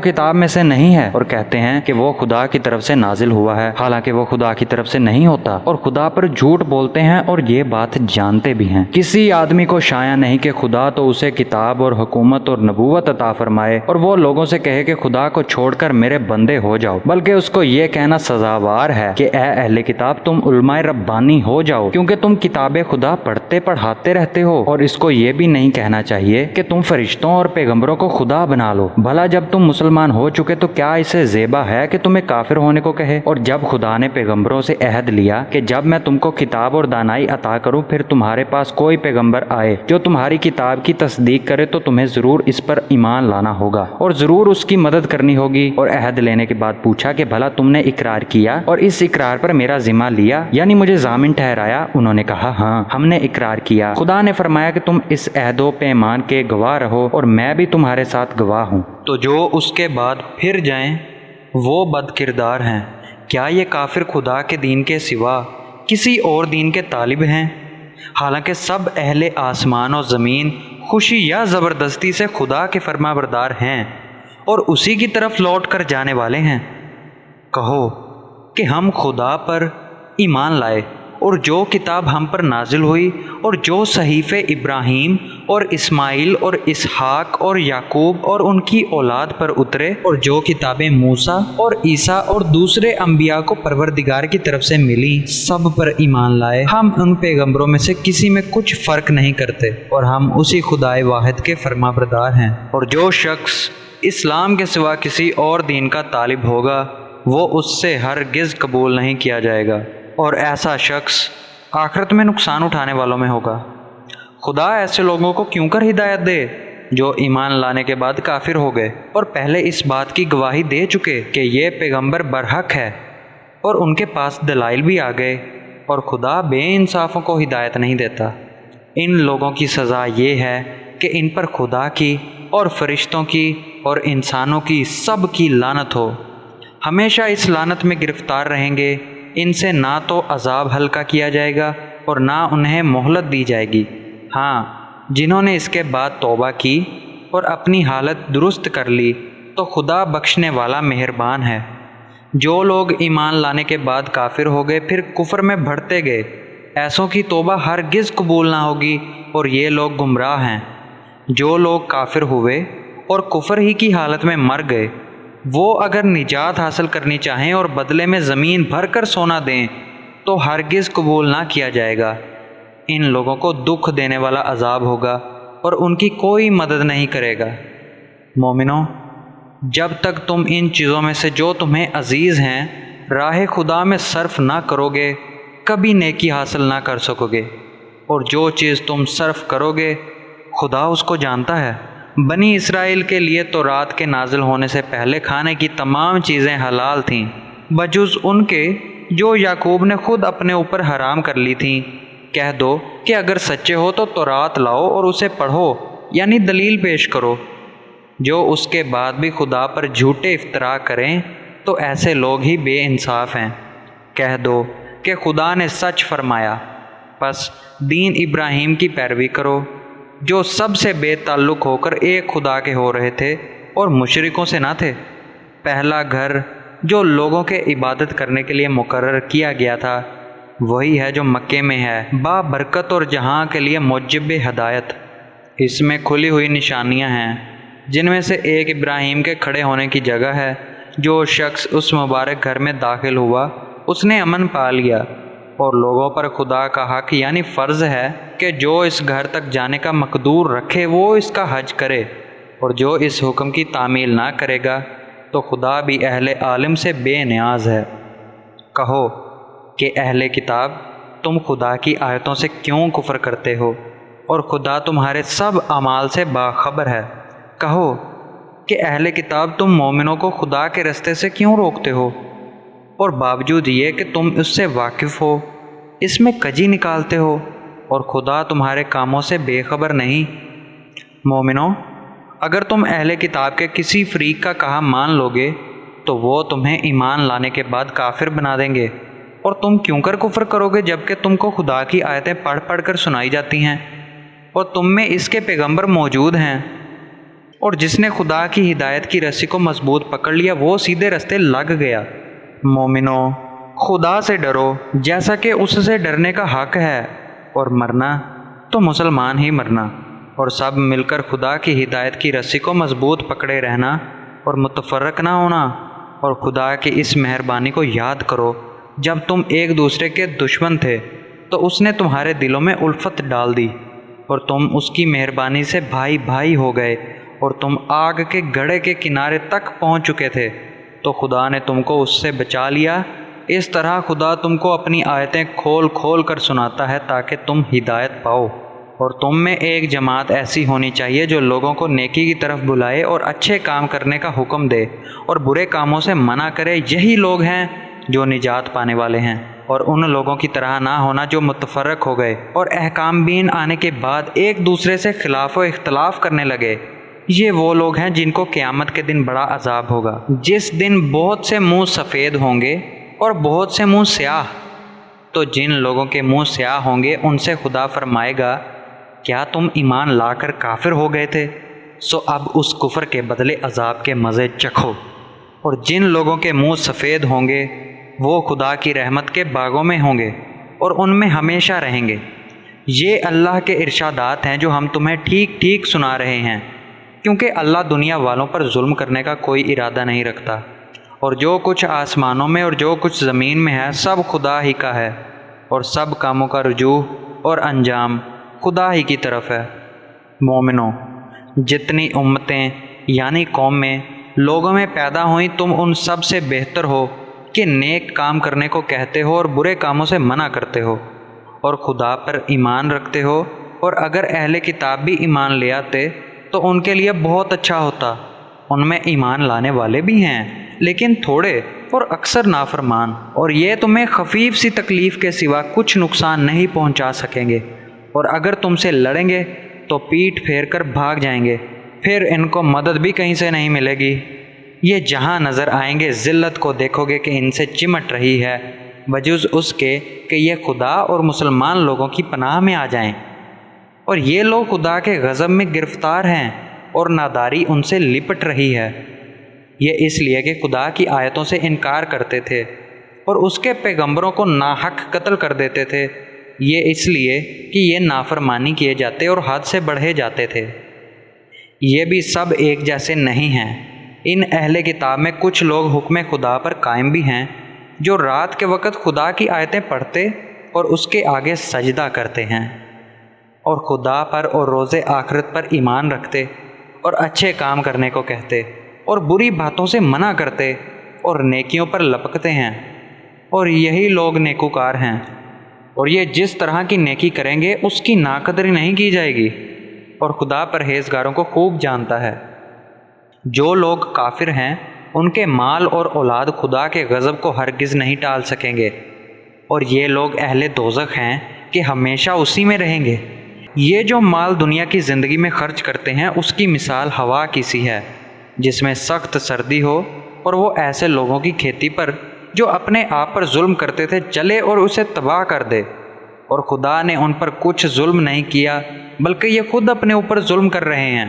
A: کتاب میں سے نہیں ہے، اور کہتے ہیں کہ وہ خدا کی طرف سے نازل ہوا ہے، حالانکہ وہ خدا کی طرف سے نہیں ہوتا، اور خدا پر جھوٹ بولتے ہیں اور یہ بات جانتے بھی ہیں۔ کسی آدمی کو شایع نہیں کہ خدا تو اسے کتاب اور حکومت اور نبوت عطا فرمائے اور وہ لوگوں سے کہے کہ خدا کو چھوڑ کر میرے بندے ہو جاؤ، بلکہ اس کو یہ کہنا سزاوار ہے کہ اے اہل کتاب تم علماء ربانی ہو جاؤ، کیونکہ تم کتاب خدا پڑھتے پڑھاتے رہتے ہو، اور اس کو یہ بھی نہیں کہنا چاہیے کہ تم فرشتوں اور پیغمبروں کو خدا بنا لو۔ بھلا جب تم مسلمان ہو چکے تو کیا اسے زیبا ہے کہ تمہیں کافر ہونے کو کہے؟ اور جب خدا نے پیغمبروں سے عہد لیا کہ جب میں تم کو کتاب اور دانائی عطا کروں پھر تمہارے پاس کوئی پیغمبر آئے جو تمہاری کتاب کی تصدیق کرے تو تمہیں ضرور اس پر ایمان لانا ہوگا اور ضرور اس کی مدد کرنی ہوگی۔ اور عہد لینے کے بعد پوچھا کہ بھلا تم نے اقرار کیا اور اس اقرار پر میرا ذمہ لیا، یعنی مجھے ضامن ٹھہرایا؟ انہوں نے کہا ہاں ہم نے اقرار کیا۔ خدا نے فرمایا کہ تم اس عہد و پیمان کے گواہ رہو اور میں بھی تمہارے ساتھ گواہ ہوں۔ تو جو اس کے بعد پھر جائیں وہ بد کردار ہیں۔ کیا یہ کافر خدا کے دین کے سوا کسی اور دین کے طالب ہیں؟ حالانکہ سب اہل آسمان و زمین خوشی یا زبردستی سے خدا کے فرما بردار ہیں اور اسی کی طرف لوٹ کر جانے والے ہیں۔ کہو کہ ہم خدا پر ایمان لائے اور جو کتاب ہم پر نازل ہوئی اور جو صحیفے ابراہیم اور اسماعیل اور اسحاق اور یعقوب اور ان کی اولاد پر اترے اور جو کتابیں موسیٰ اور عیسیٰ اور دوسرے انبیاء کو پروردگار کی طرف سے ملی سب پر ایمان لائے۔ ہم ان پیغمبروں میں سے کسی میں کچھ فرق نہیں کرتے اور ہم اسی خدائے واحد کے فرما بردار ہیں۔ اور جو شخص اسلام کے سوا کسی اور دین کا طالب ہوگا وہ اس سے ہرگز قبول نہیں کیا جائے گا، اور ایسا شخص آخرت میں نقصان اٹھانے والوں میں ہوگا۔ خدا ایسے لوگوں کو کیوں کر ہدایت دے جو ایمان لانے کے بعد کافر ہو گئے اور پہلے اس بات کی گواہی دے چکے کہ یہ پیغمبر برحق ہے اور ان کے پاس دلائل بھی آ گئے، اور خدا بے انصافوں کو ہدایت نہیں دیتا۔ ان لوگوں کی سزا یہ ہے کہ ان پر خدا کی اور فرشتوں کی اور انسانوں کی سب کی لعنت ہو، ہمیشہ اس لعنت میں گرفتار رہیں گے۔ ان سے نہ تو عذاب ہلکا کیا جائے گا اور نہ انہیں مہلت دی جائے گی۔ ہاں، جنہوں نے اس کے بعد توبہ کی اور اپنی حالت درست کر لی تو خدا بخشنے والا مہربان ہے۔ جو لوگ ایمان لانے کے بعد کافر ہو گئے پھر کفر میں بڑھتے گئے، ایسوں کی توبہ ہرگز قبول نہ ہوگی اور یہ لوگ گمراہ ہیں۔ جو لوگ کافر ہوئے اور کفر ہی کی حالت میں مر گئے وہ اگر نجات حاصل کرنی چاہیں اور بدلے میں زمین بھر کر سونا دیں تو ہرگز قبول نہ کیا جائے گا۔ ان لوگوں کو دکھ دینے والا عذاب ہوگا اور ان کی کوئی مدد نہیں کرے گا۔ مومنوں، جب تک تم ان چیزوں میں سے جو تمہیں عزیز ہیں راہ خدا میں صرف نہ کرو گے کبھی نیکی حاصل نہ کر سکو گے، اور جو چیز تم صرف کرو گے خدا اس کو جانتا ہے۔ بنی اسرائیل کے لیے تورات کے نازل ہونے سے پہلے کھانے کی تمام چیزیں حلال تھیں بجز ان کے جو یعقوب نے خود اپنے اوپر حرام کر لی تھیں۔ کہہ دو کہ اگر سچے ہو تو تورات لاؤ اور اسے پڑھو، یعنی دلیل پیش کرو۔ جو اس کے بعد بھی خدا پر جھوٹے افتراء کریں تو ایسے لوگ ہی بے انصاف ہیں۔ کہہ دو کہ خدا نے سچ فرمایا، پس دین ابراہیم کی پیروی کرو جو سب سے بے تعلق ہو کر ایک خدا کے ہو رہے تھے اور مشرکوں سے نہ تھے۔ پہلا گھر جو لوگوں کے عبادت کرنے کے لیے مقرر کیا گیا تھا وہی ہے جو مکے میں ہے، با برکت اور جہاں کے لیے موجب ہدایت۔ اس میں کھلی ہوئی نشانیاں ہیں جن میں سے ایک ابراہیم کے کھڑے ہونے کی جگہ ہے جو شخص اس مبارک گھر میں داخل ہوا اس نے امن پا لیا، اور لوگوں پر خدا کا حق یعنی فرض ہے کہ جو اس گھر تک جانے کا مقدور رکھے وہ اس کا حج کرے، اور جو اس حکم کی تعمیل نہ کرے گا تو خدا بھی اہل عالم سے بے نیاز ہے۔ کہو کہ اہل کتاب، تم خدا کی آیتوں سے کیوں کفر کرتے ہو اور خدا تمہارے سب اعمال سے باخبر ہے۔ کہو کہ اہل کتاب، تم مومنوں کو خدا کے رستے سے کیوں روکتے ہو، اور باوجود یہ کہ تم اس سے واقف ہو اس میں کجی نکالتے ہو، اور خدا تمہارے کاموں سے بے خبر نہیں۔ مومنوں، اگر تم اہل کتاب کے کسی فریق کا کہا مان لو گے تو وہ تمہیں ایمان لانے کے بعد کافر بنا دیں گے، اور تم کیوں کر کفر کرو گے جبکہ تم کو خدا کی آیتیں پڑھ پڑھ کر سنائی جاتی ہیں، اور تم میں اس کے پیغمبر موجود ہیں، اور جس نے خدا کی ہدایت کی رسی کو مضبوط پکڑ لیا وہ سیدھے رستے لگ گیا۔ مومنوں، خدا سے ڈرو جیسا کہ اس سے ڈرنے کا حق ہے، اور مرنا تو مسلمان ہی مرنا، اور سب مل کر خدا کی ہدایت کی رسی کو مضبوط پکڑے رہنا اور متفرق نہ ہونا۔ اور خدا کی اس مہربانی کو یاد کرو، جب تم ایک دوسرے کے دشمن تھے تو اس نے تمہارے دلوں میں الفت ڈال دی، اور تم اس کی مہربانی سے بھائی بھائی ہو گئے، اور تم آگ کے گڑھے کے کنارے تک پہنچ چکے تھے تو خدا نے تم کو اس سے بچا لیا۔ اس طرح خدا تم کو اپنی آیتیں کھول کھول کر سناتا ہے تاکہ تم ہدایت پاؤ۔ اور تم میں ایک جماعت ایسی ہونی چاہیے جو لوگوں کو نیکی کی طرف بلائے اور اچھے کام کرنے کا حکم دے اور برے کاموں سے منع کرے۔ یہی لوگ ہیں جو نجات پانے والے ہیں، اور ان لوگوں کی طرح نہ ہونا جو متفرق ہو گئے اور احکام بین آنے کے بعد ایک دوسرے سے خلاف و اختلاف کرنے لگے۔ یہ وہ لوگ ہیں جن کو قیامت کے دن بڑا عذاب ہوگا، جس دن بہت سے منہ سفید ہوں گے اور بہت سے منہ سیاہ۔ تو جن لوگوں کے منہ سیاہ ہوں گے ان سے خدا فرمائے گا، کیا تم ایمان لا کر کافر ہو گئے تھے؟ سو اب اس کفر کے بدلے عذاب کے مزے چکھو۔ اور جن لوگوں کے منہ سفید ہوں گے وہ خدا کی رحمت کے باغوں میں ہوں گے اور ان میں ہمیشہ رہیں گے۔ یہ اللہ کے ارشادات ہیں جو ہم تمہیں ٹھیک ٹھیک سنا رہے ہیں، کیونکہ اللہ دنیا والوں پر ظلم کرنے کا کوئی ارادہ نہیں رکھتا، اور جو کچھ آسمانوں میں اور جو کچھ زمین میں ہے سب خدا ہی کا ہے، اور سب کاموں کا رجوع اور انجام خدا ہی کی طرف ہے۔ مومنوں، جتنی امتیں یعنی قومیں لوگوں میں پیدا ہوئیں تم ان سب سے بہتر ہو کہ نیک کام کرنے کو کہتے ہو اور برے کاموں سے منع کرتے ہو، اور خدا پر ایمان رکھتے ہو۔ اور اگر اہل کتاب بھی ایمان لے آتے تو ان کے لیے بہت اچھا ہوتا، ان میں ایمان لانے والے بھی ہیں لیکن تھوڑے اور اکثر نافرمان، اور یہ تمہیں خفیف سی تکلیف کے سوا کچھ نقصان نہیں پہنچا سکیں گے، اور اگر تم سے لڑیں گے تو پیٹھ پھیر کر بھاگ جائیں گے، پھر ان کو مدد بھی کہیں سے نہیں ملے گی۔ یہ جہاں نظر آئیں گے ذلت کو دیکھو گے کہ ان سے چمٹ رہی ہے، بجز اس کے کہ یہ خدا اور مسلمان لوگوں کی پناہ میں آ جائیں۔ اور یہ لوگ خدا کے غضب میں گرفتار ہیں اور ناداری ان سے لپٹ رہی ہے۔ یہ اس لیے کہ خدا کی آیتوں سے انکار کرتے تھے اور اس کے پیغمبروں کو ناحق قتل کر دیتے تھے، یہ اس لیے کہ یہ نافرمانی کیے جاتے اور حد سے بڑھے جاتے تھے۔ یہ بھی سب ایک جیسے نہیں ہیں۔ ان اہل کتاب میں کچھ لوگ حکم خدا پر قائم بھی ہیں، جو رات کے وقت خدا کی آیتیں پڑھتے اور اس کے آگے سجدہ کرتے ہیں، اور خدا پر اور روز آخرت پر ایمان رکھتے اور اچھے کام کرنے کو کہتے اور بری باتوں سے منع کرتے اور نیکیوں پر لپکتے ہیں، اور یہی لوگ نیکوکار ہیں۔ اور یہ جس طرح کی نیکی کریں گے اس کی ناقدری نہیں کی جائے گی، اور خدا پرہیزگاروں کو خوب جانتا ہے۔ جو لوگ کافر ہیں ان کے مال اور اولاد خدا کے غضب کو ہرگز نہیں ٹال سکیں گے، اور یہ لوگ اہل دوزخ ہیں کہ ہمیشہ اسی میں رہیں گے۔ یہ جو مال دنیا کی زندگی میں خرچ کرتے ہیں اس کی مثال ہوا کی سی ہے جس میں سخت سردی ہو، اور وہ ایسے لوگوں کی کھیتی پر جو اپنے آپ پر ظلم کرتے تھے چلے اور اسے تباہ کر دے، اور خدا نے ان پر کچھ ظلم نہیں کیا بلکہ یہ خود اپنے اوپر ظلم کر رہے ہیں۔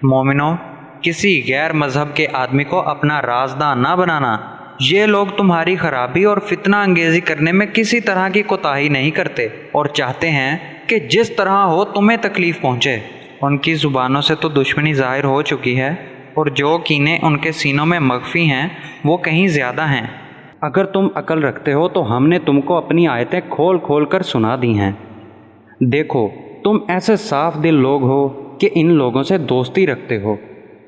A: مومنوں، کسی غیر مذہب کے آدمی کو اپنا رازداں نہ بنانا۔ یہ لوگ تمہاری خرابی اور فتنہ انگیزی کرنے میں کسی طرح کی کوتاہی نہیں کرتے اور چاہتے ہیں کہ جس طرح ہو تمہیں تکلیف پہنچے۔ ان کی زبانوں سے تو دشمنی ظاہر ہو چکی ہے اور جو کینے ان کے سینوں میں مخفی ہیں وہ کہیں زیادہ ہیں۔ اگر تم عقل رکھتے ہو تو ہم نے تم کو اپنی آیتیں کھول کھول کر سنا دی ہیں۔ دیکھو تم ایسے صاف دل لوگ ہو کہ ان لوگوں سے دوستی رکھتے ہو،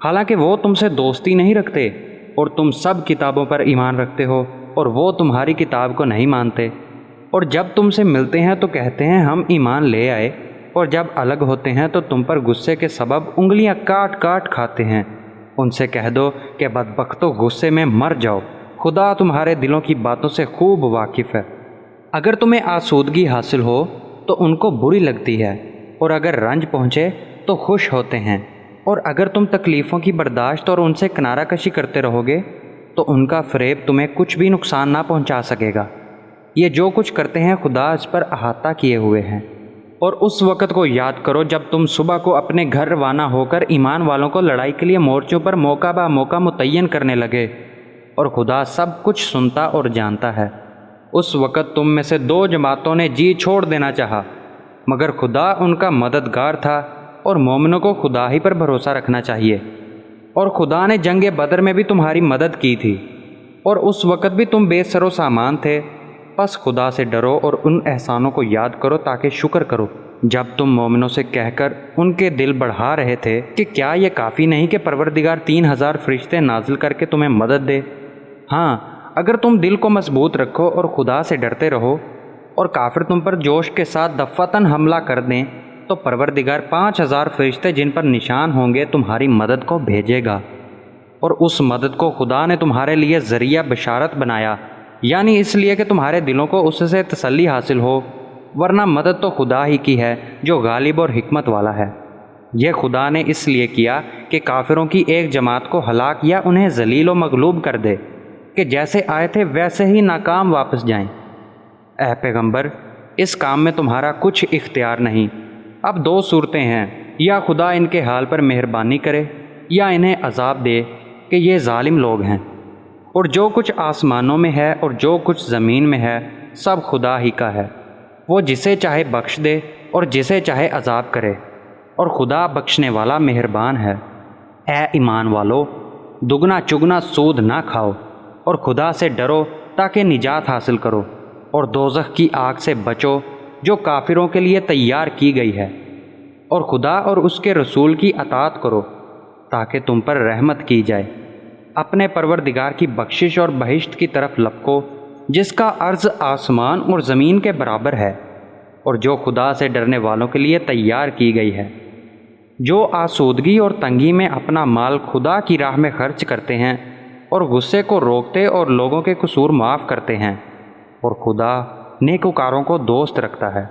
A: حالانکہ وہ تم سے دوستی نہیں رکھتے، اور تم سب کتابوں پر ایمان رکھتے ہو اور وہ تمہاری کتاب کو نہیں مانتے، اور جب تم سے ملتے ہیں تو کہتے ہیں ہم ایمان لے آئے، اور جب الگ ہوتے ہیں تو تم پر غصے کے سبب انگلیاں کاٹ کاٹ کھاتے ہیں۔ ان سے کہہ دو کہ بدبختو غصے میں مر جاؤ، خدا تمہارے دلوں کی باتوں سے خوب واقف ہے۔ اگر تمہیں آسودگی حاصل ہو تو ان کو بری لگتی ہے، اور اگر رنج پہنچے تو خوش ہوتے ہیں، اور اگر تم تکلیفوں کی برداشت اور ان سے کنارہ کشی کرتے رہو گے تو ان کا فریب تمہیں کچھ بھی نقصان نہ پہنچا سکے گا۔ یہ جو کچھ کرتے ہیں خدا اس پر احاطہ کیے ہوئے ہیں۔ اور اس وقت کو یاد کرو جب تم صبح کو اپنے گھر روانہ ہو کر ایمان والوں کو لڑائی کے لیے مورچوں پر موقع بہ موقع متعین کرنے لگے، اور خدا سب کچھ سنتا اور جانتا ہے۔ اس وقت تم میں سے 2 جماعتوں نے جی چھوڑ دینا چاہا، مگر خدا ان کا مددگار تھا، اور مومنوں کو خدا ہی پر بھروسہ رکھنا چاہیے۔ اور خدا نے جنگ بدر میں بھی تمہاری مدد کی تھی، اور اس وقت بھی تم بے سر و سامان تھے۔ پس خدا سے ڈرو اور ان احسانوں کو یاد کرو تاکہ شکر کرو، جب تم مومنوں سے کہہ کر ان کے دل بڑھا رہے تھے کہ کیا یہ کافی نہیں کہ پروردگار 3000 فرشتے نازل کر کے تمہیں مدد دے۔ ہاں، اگر تم دل کو مضبوط رکھو اور خدا سے ڈرتے رہو، اور کافر تم پر جوش کے ساتھ دفعتاً حملہ کر دیں، تو پروردگار 5000 فرشتے جن پر نشان ہوں گے تمہاری مدد کو بھیجے گا، اور اس مدد کو خدا نے تمہارے لیے ذریعہ بشارت بنایا، یعنی اس لیے کہ تمہارے دلوں کو اس سے تسلی حاصل ہو، ورنہ مدد تو خدا ہی کی ہے جو غالب اور حکمت والا ہے۔ یہ خدا نے اس لیے کیا کہ کافروں کی ایک جماعت کو ہلاک یا انہیں ذلیل و مغلوب کر دے کہ جیسے آئے تھے ویسے ہی ناکام واپس جائیں۔ اے پیغمبر، اس کام میں تمہارا کچھ اختیار نہیں۔ اب 2 صورتیں ہیں، یا خدا ان کے حال پر مہربانی کرے یا انہیں عذاب دے کہ یہ ظالم لوگ ہیں۔ اور جو کچھ آسمانوں میں ہے اور جو کچھ زمین میں ہے سب خدا ہی کا ہے، وہ جسے چاہے بخش دے اور جسے چاہے عذاب کرے، اور خدا بخشنے والا مہربان ہے۔ اے ایمان والو، دگنا چگنا سود نہ کھاؤ، اور خدا سے ڈرو تاکہ نجات حاصل کرو، اور دوزخ کی آگ سے بچو جو کافروں کے لیے تیار کی گئی ہے، اور خدا اور اس کے رسول کی اطاعت کرو تاکہ تم پر رحمت کی جائے۔ اپنے پروردگار کی بخشش اور بہشت کی طرف لپکو جس کا عرض آسمان اور زمین کے برابر ہے، اور جو خدا سے ڈرنے والوں کے لیے تیار کی گئی ہے، جو آسودگی اور تنگی میں اپنا مال خدا کی راہ میں خرچ کرتے ہیں، اور غصے کو روکتے اور لوگوں کے قصور معاف کرتے ہیں، اور خدا نیکوکاروں کو دوست رکھتا ہے۔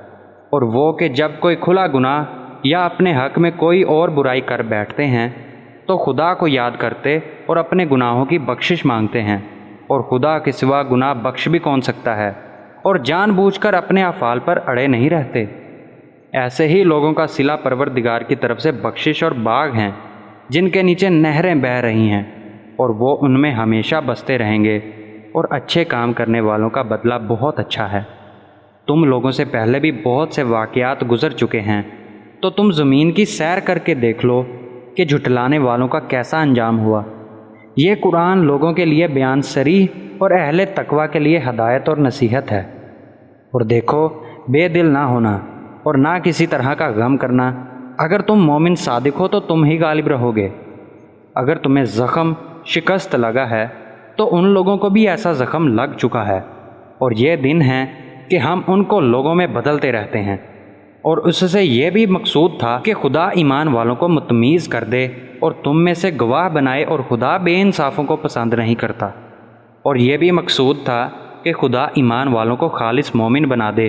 A: اور وہ کہ جب کوئی کھلا گناہ یا اپنے حق میں کوئی اور برائی کر بیٹھتے ہیں تو خدا کو یاد کرتے اور اپنے گناہوں کی بخشش مانگتے ہیں، اور خدا کے سوا گناہ بخش بھی کون سکتا ہے، اور جان بوجھ کر اپنے افعال پر اڑے نہیں رہتے۔ ایسے ہی لوگوں کا صلہ پروردگار کی طرف سے بخشش اور باغ ہیں جن کے نیچے نہریں بہہ رہی ہیں، اور وہ ان میں ہمیشہ بستے رہیں گے، اور اچھے کام کرنے والوں کا بدلہ بہت اچھا ہے۔ تم لوگوں سے پہلے بھی بہت سے واقعات گزر چکے ہیں، تو تم زمین کی سیر کر کے دیکھ لو کہ جھٹلانے والوں کا کیسا انجام ہوا۔ یہ قرآن لوگوں کے لیے بیان صریح اور اہل تقوی کے لیے ہدایت اور نصیحت ہے۔ اور دیکھو، بے دل نہ ہونا اور نہ کسی طرح کا غم کرنا۔ اگر تم مومن صادق ہو تو تم ہی غالب رہو گے۔ اگر تمہیں زخم شکست لگا ہے تو ان لوگوں کو بھی ایسا زخم لگ چکا ہے، اور یہ دن ہے کہ ہم ان کو لوگوں میں بدلتے رہتے ہیں۔ اور اس سے یہ بھی مقصود تھا کہ خدا ایمان والوں کو متمیز کر دے اور تم میں سے گواہ بنائے، اور خدا بے انصافوں کو پسند نہیں کرتا۔ اور یہ بھی مقصود تھا کہ خدا ایمان والوں کو خالص مومن بنا دے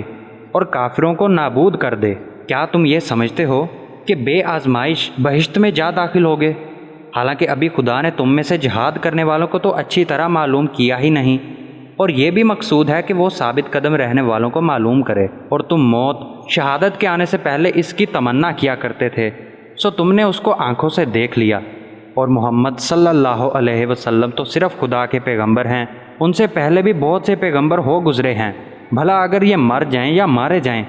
A: اور کافروں کو نابود کر دے۔ کیا تم یہ سمجھتے ہو کہ بے آزمائش بہشت میں جا داخل ہوگے، حالانکہ ابھی خدا نے تم میں سے جہاد کرنے والوں کو تو اچھی طرح معلوم کیا ہی نہیں؟ اور یہ بھی مقصود ہے کہ وہ ثابت قدم رہنے والوں کو معلوم کرے۔ اور تم موت، شہادت کے آنے سے پہلے اس کی تمنا کیا کرتے تھے، سو تم نے اس کو آنکھوں سے دیکھ لیا۔ اور محمد صلی اللہ علیہ وسلم تو صرف خدا کے پیغمبر ہیں، ان سے پہلے بھی بہت سے پیغمبر ہو گزرے ہیں۔ بھلا اگر یہ مر جائیں یا مارے جائیں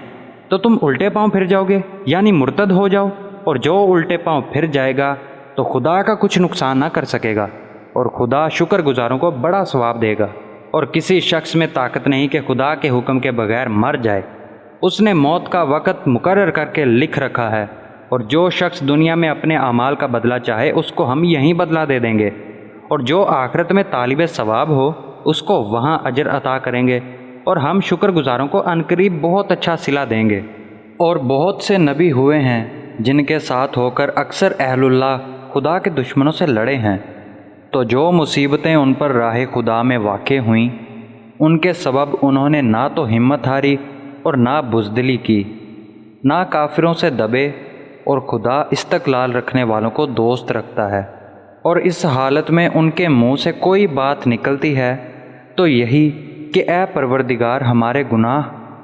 A: تو تم الٹے پاؤں پھر جاؤ گے، یعنی مرتد ہو جاؤ، اور جو الٹے پاؤں پھر جائے گا تو خدا کا کچھ نقصان نہ کر سکے گا، اور خدا شکر گزاروں کو بڑا ثواب دے گا۔ اور کسی شخص میں طاقت نہیں کہ خدا کے حکم کے بغیر مر جائے، اس نے موت کا وقت مقرر کر کے لکھ رکھا ہے، اور جو شخص دنیا میں اپنے اعمال کا بدلہ چاہے اس کو ہم یہیں بدلہ دے دیں گے، اور جو آخرت میں طالب ثواب ہو اس کو وہاں اجر عطا کریں گے، اور ہم شکر گزاروں کو عنقریب بہت اچھا صلہ دیں گے۔ اور بہت سے نبی ہوئے ہیں جن کے ساتھ ہو کر اکثر اہل اللہ خدا کے دشمنوں سے لڑے ہیں، تو جو مصیبتیں ان پر راہ خدا میں واقع ہوئیں ان کے سبب انہوں نے نہ تو ہمت ہاری اور نہ بزدلی کی، نہ کافروں سے دبے، اور خدا استقلال رکھنے والوں کو دوست رکھتا ہے۔ اور اس حالت میں ان کے منہ سے کوئی بات نکلتی ہے تو یہی کہ اے پروردگار، ہمارے گناہ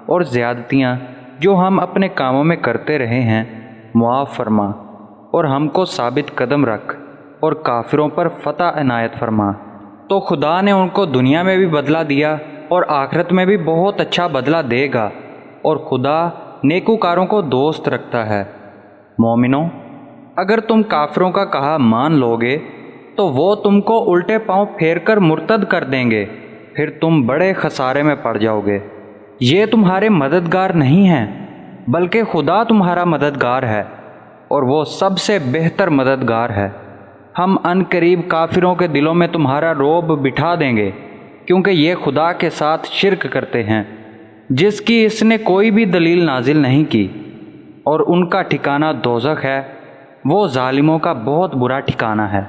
A: اور زیادتیاں جو ہم اپنے کاموں میں کرتے رہے ہیں معاف فرما، اور ہم کو ثابت قدم رکھ، اور کافروں پر فتح عنایت فرما۔ تو خدا نے ان کو دنیا میں بھی بدلہ دیا اور آخرت میں بھی بہت اچھا بدلہ دے گا، اور خدا نیکوکاروں کو دوست رکھتا ہے۔ مومنو، اگر تم کافروں کا کہا مان لوگے تو وہ تم کو الٹے پاؤں پھیر کر مرتد کر دیں گے، پھر تم بڑے خسارے میں پڑ جاؤ گے۔ یہ تمہارے مددگار نہیں ہیں بلکہ خدا تمہارا مددگار ہے، اور وہ سب سے بہتر مددگار ہے۔ ہم عن قریب کافروں کے دلوں میں تمہارا رعب بٹھا دیں گے، کیونکہ یہ خدا کے ساتھ شرک کرتے ہیں جس کی اس نے کوئی بھی دلیل نازل نہیں کی، اور ان کا ٹھکانہ دوزخ ہے، وہ ظالموں کا بہت برا ٹھکانہ ہے۔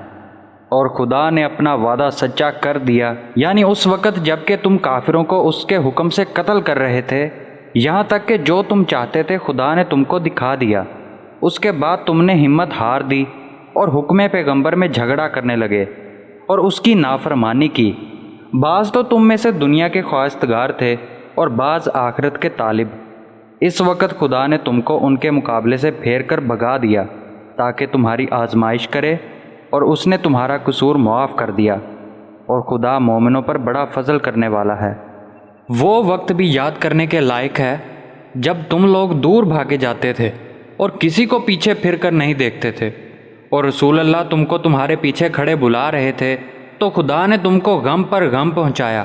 A: اور خدا نے اپنا وعدہ سچا کر دیا، یعنی اس وقت جب کہ تم کافروں کو اس کے حکم سے قتل کر رہے تھے، یہاں تک کہ جو تم چاہتے تھے خدا نے تم کو دکھا دیا۔ اس کے بعد تم نے ہمت ہار دی اور حکم پیغمبر میں جھگڑا کرنے لگے اور اس کی نافرمانی کی۔ بعض تو تم میں سے دنیا کے خواستگار تھے اور بعض آخرت کے طالب۔ اس وقت خدا نے تم کو ان کے مقابلے سے پھیر کر بھگا دیا تاکہ تمہاری آزمائش کرے، اور اس نے تمہارا قصور معاف کر دیا، اور خدا مومنوں پر بڑا فضل کرنے والا ہے۔ وہ وقت بھی یاد کرنے کے لائق ہے جب تم لوگ دور بھاگے جاتے تھے اور کسی کو پیچھے پھر کر نہیں دیکھتے تھے، اور رسول اللہ تم کو تمہارے پیچھے کھڑے بلا رہے تھے، تو خدا نے تم کو غم پر غم پہنچایا،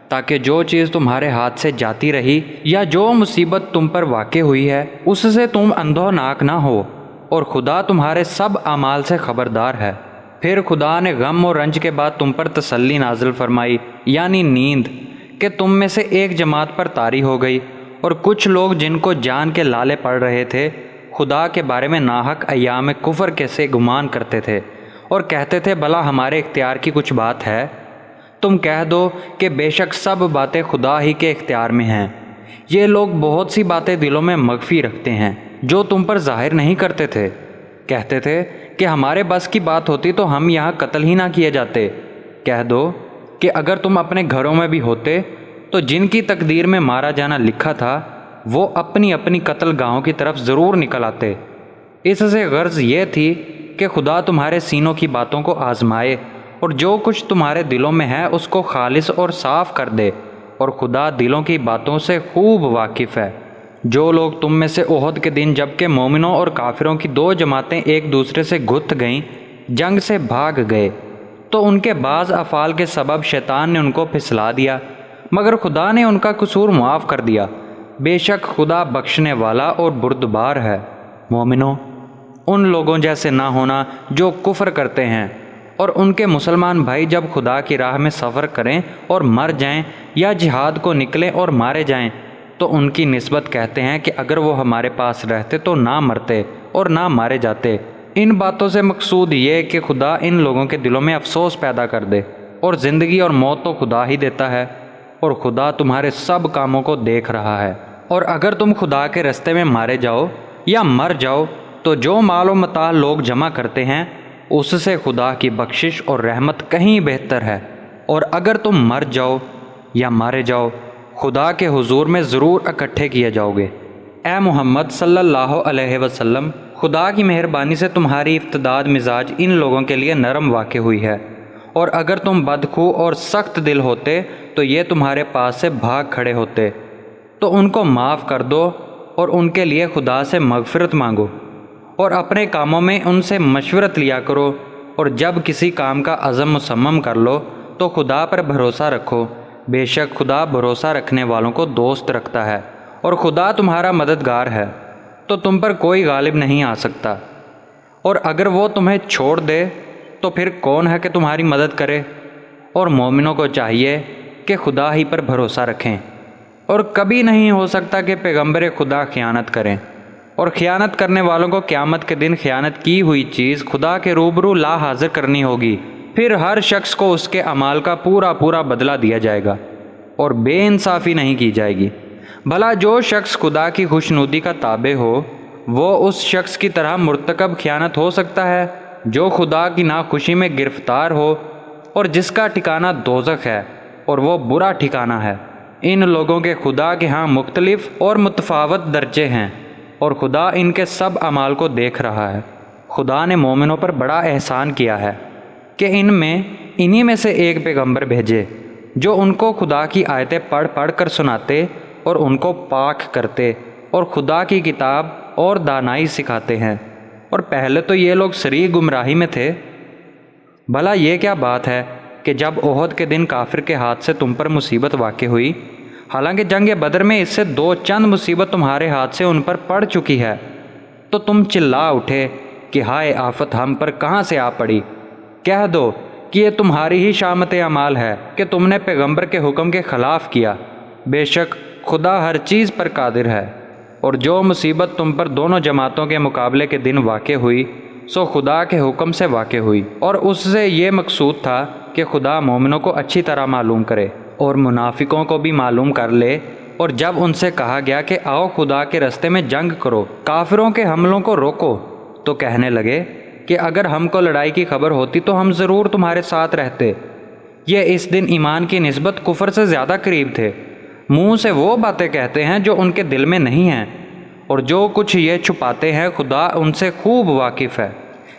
A: تاکہ جو چیز تمہارے ہاتھ سے جاتی رہی یا جو مصیبت تم پر واقع ہوئی ہے اس سے تم اندھوناک نہ ہو، اور خدا تمہارے سب اعمال سے خبردار ہے۔ پھر خدا نے غم اور رنج کے بعد تم پر تسلی نازل فرمائی، یعنی نیند، کہ تم میں سے ایک جماعت پر طاری ہو گئی، اور کچھ لوگ جن کو جان کے لالے پڑ رہے تھے خدا کے بارے میں ناحق ایام کفر کے سے گمان کرتے تھے، اور کہتے تھے بھلا ہمارے اختیار کی کچھ بات ہے؟ تم کہہ دو کہ بے شک سب باتیں خدا ہی کے اختیار میں ہیں۔ یہ لوگ بہت سی باتیں دلوں میں مخفی رکھتے ہیں جو تم پر ظاہر نہیں کرتے تھے۔ کہتے تھے کہ ہمارے بس کی بات ہوتی تو ہم یہاں قتل ہی نہ کیے جاتے۔ کہہ دو کہ اگر تم اپنے گھروں میں بھی ہوتے تو جن کی تقدیر میں مارا جانا لکھا تھا وہ اپنی اپنی قتل گاہوں کی طرف ضرور نکل آتے۔ اس سے غرض یہ تھی کہ خدا تمہارے سینوں کی باتوں کو آزمائے، اور جو کچھ تمہارے دلوں میں ہے اس کو خالص اور صاف کر دے، اور خدا دلوں کی باتوں سے خوب واقف ہے۔ جو لوگ تم میں سے احد کے دن جب کہ مومنوں اور کافروں کی دو جماعتیں ایک دوسرے سے گھت گئیں جنگ سے بھاگ گئے، تو ان کے بعض افعال کے سبب شیطان نے ان کو پھسلا دیا، مگر خدا نے ان کا قصور معاف کر دیا۔ بے شک خدا بخشنے والا اور بردبار ہے۔ مومنوں، ان لوگوں جیسے نہ ہونا جو کفر کرتے ہیں، اور ان کے مسلمان بھائی جب خدا کی راہ میں سفر کریں اور مر جائیں یا جہاد کو نکلیں اور مارے جائیں تو ان کی نسبت کہتے ہیں کہ اگر وہ ہمارے پاس رہتے تو نہ مرتے اور نہ مارے جاتے۔ ان باتوں سے مقصود یہ کہ خدا ان لوگوں کے دلوں میں افسوس پیدا کر دے، اور زندگی اور موت تو خدا ہی دیتا ہے، اور خدا تمہارے سب کاموں کو دیکھ رہا ہے۔ اور اگر تم خدا کے رستے میں مارے جاؤ یا مر جاؤ تو جو مال و متاع لوگ جمع کرتے ہیں اس سے خدا کی بخشش اور رحمت کہیں بہتر ہے، اور اگر تم مر جاؤ یا مارے جاؤ خدا کے حضور میں ضرور اکٹھے کیے جاؤ گے۔ اے محمد صلی اللہ علیہ وسلم، خدا کی مہربانی سے تمہاری افتداد مزاج ان لوگوں کے لیے نرم واقع ہوئی ہے، اور اگر تم بدخو اور سخت دل ہوتے تو یہ تمہارے پاس سے بھاگ کھڑے ہوتے، تو ان کو معاف کر دو اور ان کے لیے خدا سے مغفرت مانگو، اور اپنے کاموں میں ان سے مشورت لیا کرو، اور جب کسی کام کا عزم مصمم کر لو تو خدا پر بھروسہ رکھو، بے شک خدا بھروسہ رکھنے والوں کو دوست رکھتا ہے، اور خدا تمہارا مددگار ہے، تو تم پر کوئی غالب نہیں آ سکتا۔ اور اگر وہ تمہیں چھوڑ دے تو پھر کون ہے کہ تمہاری مدد کرے؟ اور مومنوں کو چاہیے کہ خدا ہی پر بھروسہ رکھیں، اور کبھی نہیں ہو سکتا کہ پیغمبر خدا خیانت کریں، اور خیانت کرنے والوں کو قیامت کے دن خیانت کی ہوئی چیز خدا کے روبرو لا حاضر کرنی ہوگی، پھر ہر شخص کو اس کے اعمال کا پورا بدلہ دیا جائے گا، اور بے انصافی نہیں کی جائے گی۔ بھلا جو شخص خدا کی خوشنودی کا تابع ہو، وہ اس شخص کی طرح مرتکب خیانت ہو سکتا ہے جو خدا کی ناخوشی میں گرفتار ہو، اور جس کا ٹھکانہ دوزخ ہے، اور وہ برا ٹھکانہ ہے۔ ان لوگوں کے خدا کے ہاں مختلف اور متفاوت درجے ہیں، اور خدا ان کے سب اعمال کو دیکھ رہا ہے۔ خدا نے مومنوں پر بڑا احسان کیا ہے کہ انہی میں سے ایک پیغمبر بھیجے جو ان کو خدا کی آیتیں پڑھ کر سناتے اور ان کو پاک کرتے، اور خدا کی کتاب اور دانائی سکھاتے ہیں، اور پہلے تو یہ لوگ صریح گمراہی میں تھے۔ بھلا یہ کیا بات ہے کہ جب احد کے دن کافر کے ہاتھ سے تم پر مصیبت واقع ہوئی، حالانکہ جنگ بدر میں اس سے دو چند مصیبت تمہارے ہاتھ سے ان پر پڑ چکی ہے، تو تم چلا اٹھے کہ ہائے آفت ہم پر کہاں سے آ پڑی؟ کہہ دو کہ یہ تمہاری ہی شامت اعمال ہے کہ تم نے پیغمبر کے حکم کے خلاف کیا، بے شک خدا ہر چیز پر قادر ہے۔ اور جو مصیبت تم پر دونوں جماعتوں کے مقابلے کے دن واقع ہوئی، سو خدا کے حکم سے واقع ہوئی، اور اس سے یہ مقصود تھا کہ خدا مومنوں کو اچھی طرح معلوم کرے اور منافقوں کو بھی معلوم کر لے۔ اور جب ان سے کہا گیا کہ آؤ خدا کے رستے میں جنگ کرو، کافروں کے حملوں کو روکو، تو کہنے لگے کہ اگر ہم کو لڑائی کی خبر ہوتی تو ہم ضرور تمہارے ساتھ رہتے۔ یہ اس دن ایمان کی نسبت کفر سے زیادہ قریب تھے۔ منہ سے وہ باتیں کہتے ہیں جو ان کے دل میں نہیں ہیں، اور جو کچھ یہ چھپاتے ہیں خدا ان سے خوب واقف ہے۔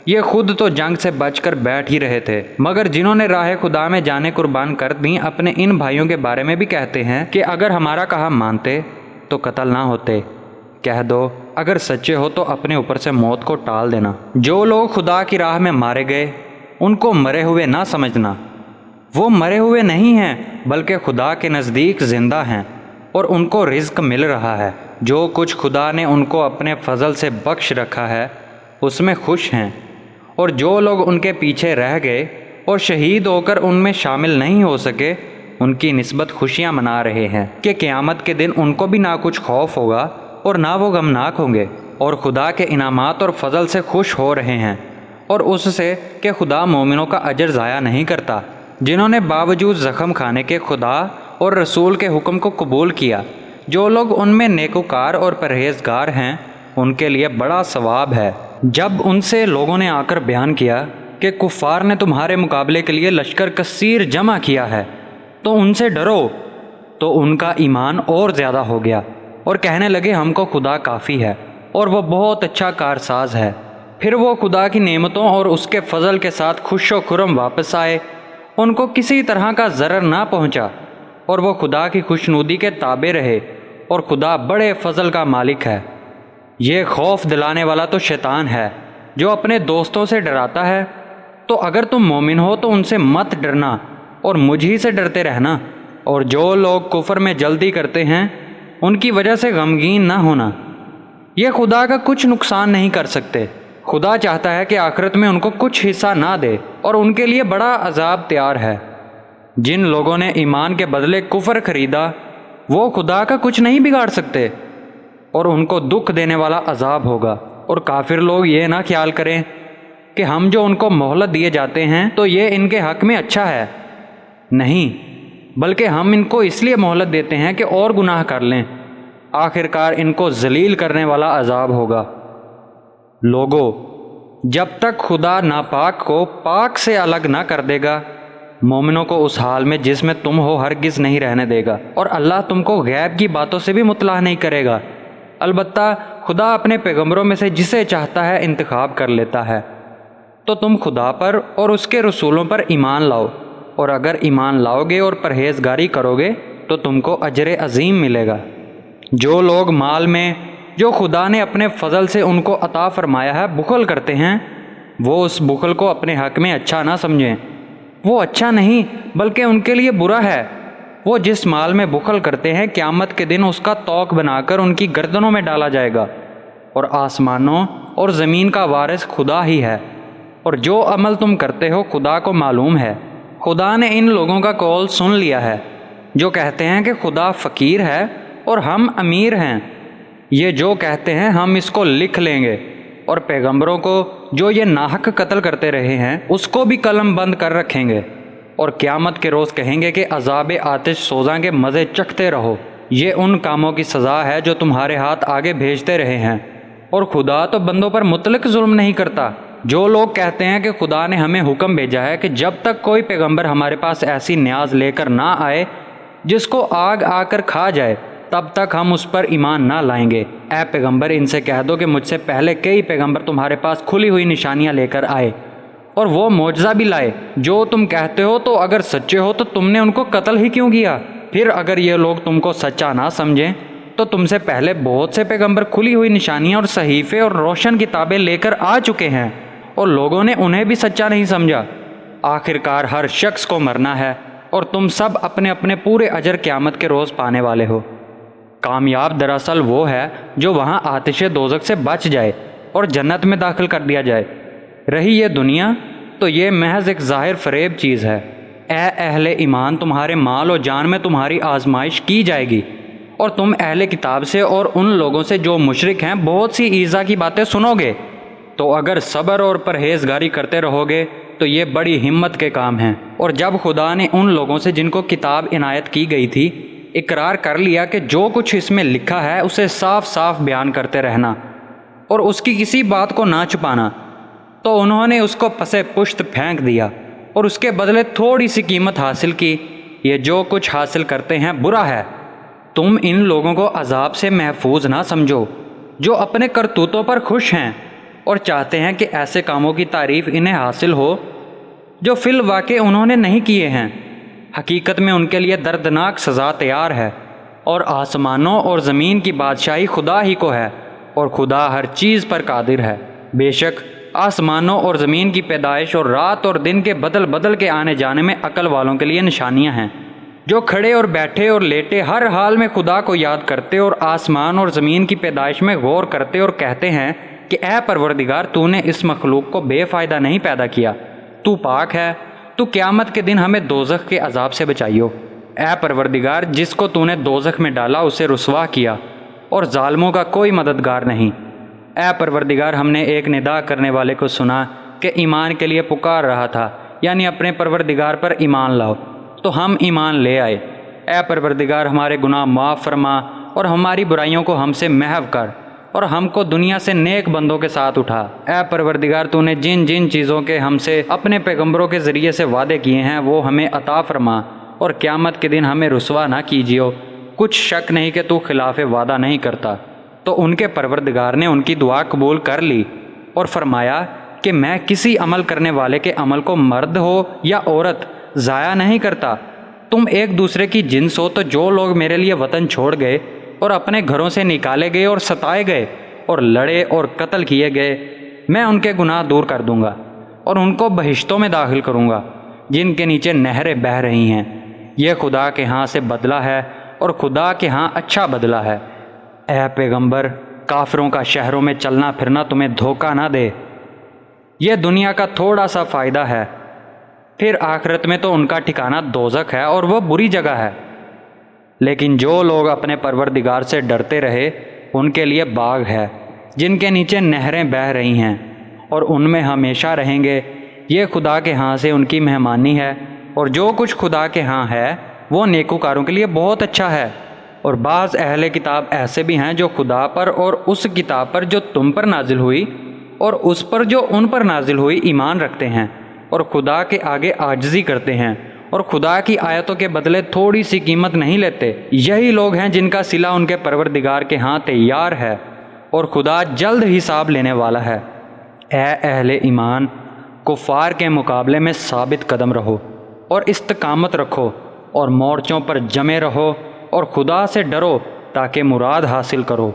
A: یہ خود تو جنگ سے بچ کر بیٹھ ہی رہے تھے، مگر جنہوں نے راہ خدا میں جانیں قربان کر دیں اپنے ان بھائیوں کے بارے میں بھی کہتے ہیں کہ اگر ہمارا کہا مانتے تو قتل نہ ہوتے۔ کہہ دو اگر سچے ہو تو اپنے اوپر سے موت کو ٹال دینا۔ جو لوگ خدا کی راہ میں مارے گئے ان کو مرے ہوئے نہ سمجھنا، وہ مرے ہوئے نہیں ہیں بلکہ خدا کے نزدیک زندہ ہیں، اور ان کو رزق مل رہا ہے۔ جو کچھ خدا نے ان کو اپنے فضل سے بخش رکھا ہے اس میں خوش ہیں، اور جو لوگ ان کے پیچھے رہ گئے اور شہید ہو کر ان میں شامل نہیں ہو سکے، ان کی نسبت خوشیاں منا رہے ہیں کہ قیامت کے دن ان کو بھی نہ کچھ خوف ہوگا اور نہ وہ غمناک ہوں گے، اور خدا کے انعامات اور فضل سے خوش ہو رہے ہیں، اور اس سے کہ خدا مومنوں کا اجر ضائع نہیں کرتا، جنہوں نے باوجود زخم کھانے کے خدا اور رسول کے حکم کو قبول کیا۔ جو لوگ ان میں نیکوکار اور پرہیزگار ہیں ان کے لیے بڑا ثواب ہے۔ جب ان سے لوگوں نے آ کر بیان کیا کہ کفار نے تمہارے مقابلے کے لیے لشکر کثیر جمع کیا ہے تو ان سے ڈرو، تو ان کا ایمان اور زیادہ ہو گیا، اور کہنے لگے ہم کو خدا کافی ہے اور وہ بہت اچھا کارساز ہے۔ پھر وہ خدا کی نعمتوں اور اس کے فضل کے ساتھ خوش و خرم واپس آئے، ان کو کسی طرح کا ضرر نہ پہنچا، اور وہ خدا کی خوشنودی کے تابع رہے، اور خدا بڑے فضل کا مالک ہے۔ یہ خوف دلانے والا تو شیطان ہے جو اپنے دوستوں سے ڈراتا ہے، تو اگر تم مومن ہو تو ان سے مت ڈرنا اور مجھ ہی سے ڈرتے رہنا، اور جو لوگ کفر میں جلدی کرتے ہیں ان کی وجہ سے غمگین نہ ہونا، یہ خدا کا کچھ نقصان نہیں کر سکتے۔ خدا چاہتا ہے کہ آخرت میں ان کو کچھ حصہ نہ دے، اور ان کے لیے بڑا عذاب تیار ہے۔ جن لوگوں نے ایمان کے بدلے کفر خریدا وہ خدا کا کچھ نہیں بگاڑ سکتے، اور ان کو دکھ دینے والا عذاب ہوگا۔ اور کافر لوگ یہ نہ خیال کریں کہ ہم جو ان کو مہلت دیے جاتے ہیں تو یہ ان کے حق میں اچھا ہے، نہیں، بلکہ ہم ان کو اس لیے مہلت دیتے ہیں کہ اور گناہ کر لیں، آخرکار ان کو ذلیل کرنے والا عذاب ہوگا۔ لوگو، جب تک خدا ناپاک کو پاک سے الگ نہ کر دے گا، مومنوں کو اس حال میں جس میں تم ہو ہرگز نہیں رہنے دے گا، اور اللہ تم کو غیب کی باتوں سے بھی مطلع نہیں کرے گا۔ البتہ خدا اپنے پیغمبروں میں سے جسے چاہتا ہے انتخاب کر لیتا ہے۔ تو تم خدا پر اور اس کے رسولوں پر ایمان لاؤ، اور اگر ایمان لاؤ گے اور پرہیزگاری کرو گے تو تم کو اجر عظیم ملے گا۔ جو لوگ مال میں جو خدا نے اپنے فضل سے ان کو عطا فرمایا ہے بخل کرتے ہیں، وہ اس بخل کو اپنے حق میں اچھا نہ سمجھیں۔ وہ اچھا نہیں بلکہ ان کے لیے برا ہے۔ وہ جس مال میں بخل کرتے ہیں قیامت کے دن اس کا توق بنا کر ان کی گردنوں میں ڈالا جائے گا، اور آسمانوں اور زمین کا وارث خدا ہی ہے، اور جو عمل تم کرتے ہو خدا کو معلوم ہے۔ خدا نے ان لوگوں کا قول سن لیا ہے جو کہتے ہیں کہ خدا فقیر ہے اور ہم امیر ہیں۔ یہ جو کہتے ہیں ہم اس کو لکھ لیں گے، اور پیغمبروں کو جو یہ ناحق قتل کرتے رہے ہیں اس کو بھی قلم بند کر رکھیں گے، اور قیامت کے روز کہیں گے کہ عذاب آتش سوزاں کے مزے چکھتے رہو۔ یہ ان کاموں کی سزا ہے جو تمہارے ہاتھ آگے بھیجتے رہے ہیں، اور خدا تو بندوں پر مطلق ظلم نہیں کرتا۔ جو لوگ کہتے ہیں کہ خدا نے ہمیں حکم بھیجا ہے کہ جب تک کوئی پیغمبر ہمارے پاس ایسی نیاز لے کر نہ آئے جس کو آگ آ کر کھا جائے تب تک ہم اس پر ایمان نہ لائیں گے، اے پیغمبر ان سے کہہ دو کہ مجھ سے پہلے کئی پیغمبر تمہارے پاس کھلی ہوئی نشانیاں لے کر آئے اور وہ معجزہ بھی لائے جو تم کہتے ہو، تو اگر سچے ہو تو تم نے ان کو قتل ہی کیوں کیا؟ پھر اگر یہ لوگ تم کو سچا نہ سمجھیں تو تم سے پہلے بہت سے پیغمبر کھلی ہوئی نشانیاں اور صحیفے اور روشن کتابیں لے کر آ چکے ہیں، اور لوگوں نے انہیں بھی سچا نہیں سمجھا۔ آخرکار ہر شخص کو مرنا ہے، اور تم سب اپنے اپنے پورے اجر قیامت کے روز پانے والے ہو۔ کامیاب دراصل وہ ہے جو وہاں آتش دوزخ سے بچ جائے اور جنت میں داخل کر دیا جائے۔ رہی یہ دنیا تو یہ محض ایک ظاہر فریب چیز ہے۔ اے اہل ایمان، تمہارے مال و جان میں تمہاری آزمائش کی جائے گی، اور تم اہل کتاب سے اور ان لوگوں سے جو مشرک ہیں بہت سی ایذا کی باتیں سنو گے، تو اگر صبر اور پرہیزگاری کرتے رہو گے تو یہ بڑی ہمت کے کام ہیں۔ اور جب خدا نے ان لوگوں سے جن کو کتاب عنایت کی گئی تھی اقرار کر لیا کہ جو کچھ اس میں لکھا ہے اسے صاف صاف بیان کرتے رہنا اور اس کی کسی بات کو نہ چھپانا، تو انہوں نے اس کو پسے پشت پھینک دیا اور اس کے بدلے تھوڑی سی قیمت حاصل کی۔ یہ جو کچھ حاصل کرتے ہیں برا ہے۔ تم ان لوگوں کو عذاب سے محفوظ نہ سمجھو جو اپنے کرتوتوں پر خوش ہیں اور چاہتے ہیں کہ ایسے کاموں کی تعریف انہیں حاصل ہو جو فی الواقع انہوں نے نہیں کیے ہیں۔ حقیقت میں ان کے لیے دردناک سزا تیار ہے، اور آسمانوں اور زمین کی بادشاہی خدا ہی کو ہے، اور خدا ہر چیز پر قادر ہے۔ بے شک آسمانوں اور زمین کی پیدائش اور رات اور دن کے بدل بدل کے آنے جانے میں عقل والوں کے لیے نشانیاں ہیں، جو کھڑے اور بیٹھے اور لیٹے ہر حال میں خدا کو یاد کرتے اور آسمان اور زمین کی پیدائش میں غور کرتے اور کہتے ہیں کہ اے پروردگار، تو نے اس مخلوق کو بے فائدہ نہیں پیدا کیا، تو پاک ہے، تو قیامت کے دن ہمیں دوزخ کے عذاب سے بچائیو۔ اے پروردگار، جس کو تو نے دوزخ میں ڈالا اسے رسوا کیا، اور ظالموں کا کوئی مددگار نہیں۔ اے پروردگار، ہم نے ایک ندا کرنے والے کو سنا کہ ایمان کے لیے پکار رہا تھا، یعنی اپنے پروردگار پر ایمان لاؤ، تو ہم ایمان لے آئے۔ اے پروردگار، ہمارے گناہ معاف فرما اور ہماری برائیوں کو ہم سے محو کر، اور ہم کو دنیا سے نیک بندوں کے ساتھ اٹھا۔ اے پروردگار، تو نے جن جن چیزوں کے ہم سے اپنے پیغمبروں کے ذریعے سے وعدے کیے ہیں وہ ہمیں عطا فرما، اور قیامت کے دن ہمیں رسوا نہ کیجیو۔ کچھ شک نہیں کہ تو خلاف وعدہ نہیں کرتا۔ تو ان کے پروردگار نے ان کی دعا قبول کر لی اور فرمایا کہ میں کسی عمل کرنے والے کے عمل کو مرد ہو یا عورت ضائع نہیں کرتا۔ تم ایک دوسرے کی جنس ہو، تو جو لوگ میرے لیے وطن چھوڑ گئے اور اپنے گھروں سے نکالے گئے اور ستائے گئے اور لڑے اور قتل کیے گئے، میں ان کے گناہ دور کر دوں گا اور ان کو بہشتوں میں داخل کروں گا جن کے نیچے نہریں بہہ رہی ہیں۔ یہ خدا کے ہاں سے بدلہ ہے، اور خدا کے ہاں اچھا بدلہ ہے۔ اے پیغمبر، کافروں کا شہروں میں چلنا پھرنا تمہیں دھوکہ نہ دے۔ یہ دنیا کا تھوڑا سا فائدہ ہے، پھر آخرت میں تو ان کا ٹھکانہ دوزخ ہے اور وہ بری جگہ ہے۔ لیکن جو لوگ اپنے پروردگار سے ڈرتے رہے ان کے لیے باغ ہے جن کے نیچے نہریں بہہ رہی ہیں، اور ان میں ہمیشہ رہیں گے۔ یہ خدا کے ہاں سے ان کی مہمانی ہے، اور جو کچھ خدا کے ہاں ہے وہ نیکوکاروں کے لیے بہت اچھا ہے۔ اور بعض اہل کتاب ایسے بھی ہیں جو خدا پر اور اس کتاب پر جو تم پر نازل ہوئی اور اس پر جو ان پر نازل ہوئی ایمان رکھتے ہیں، اور خدا کے آگے عاجزی کرتے ہیں، اور خدا کی آیتوں کے بدلے تھوڑی سی قیمت نہیں لیتے۔ یہی لوگ ہیں جن کا صلہ ان کے پروردگار کے ہاں تیار ہے، اور خدا جلد حساب لینے والا ہے۔ اے اہل ایمان، کفار کے مقابلے میں ثابت قدم رہو اور استقامت رکھو، اور مورچوں پر جمے رہو، اور خدا سے ڈرو تاکہ مراد حاصل کرو۔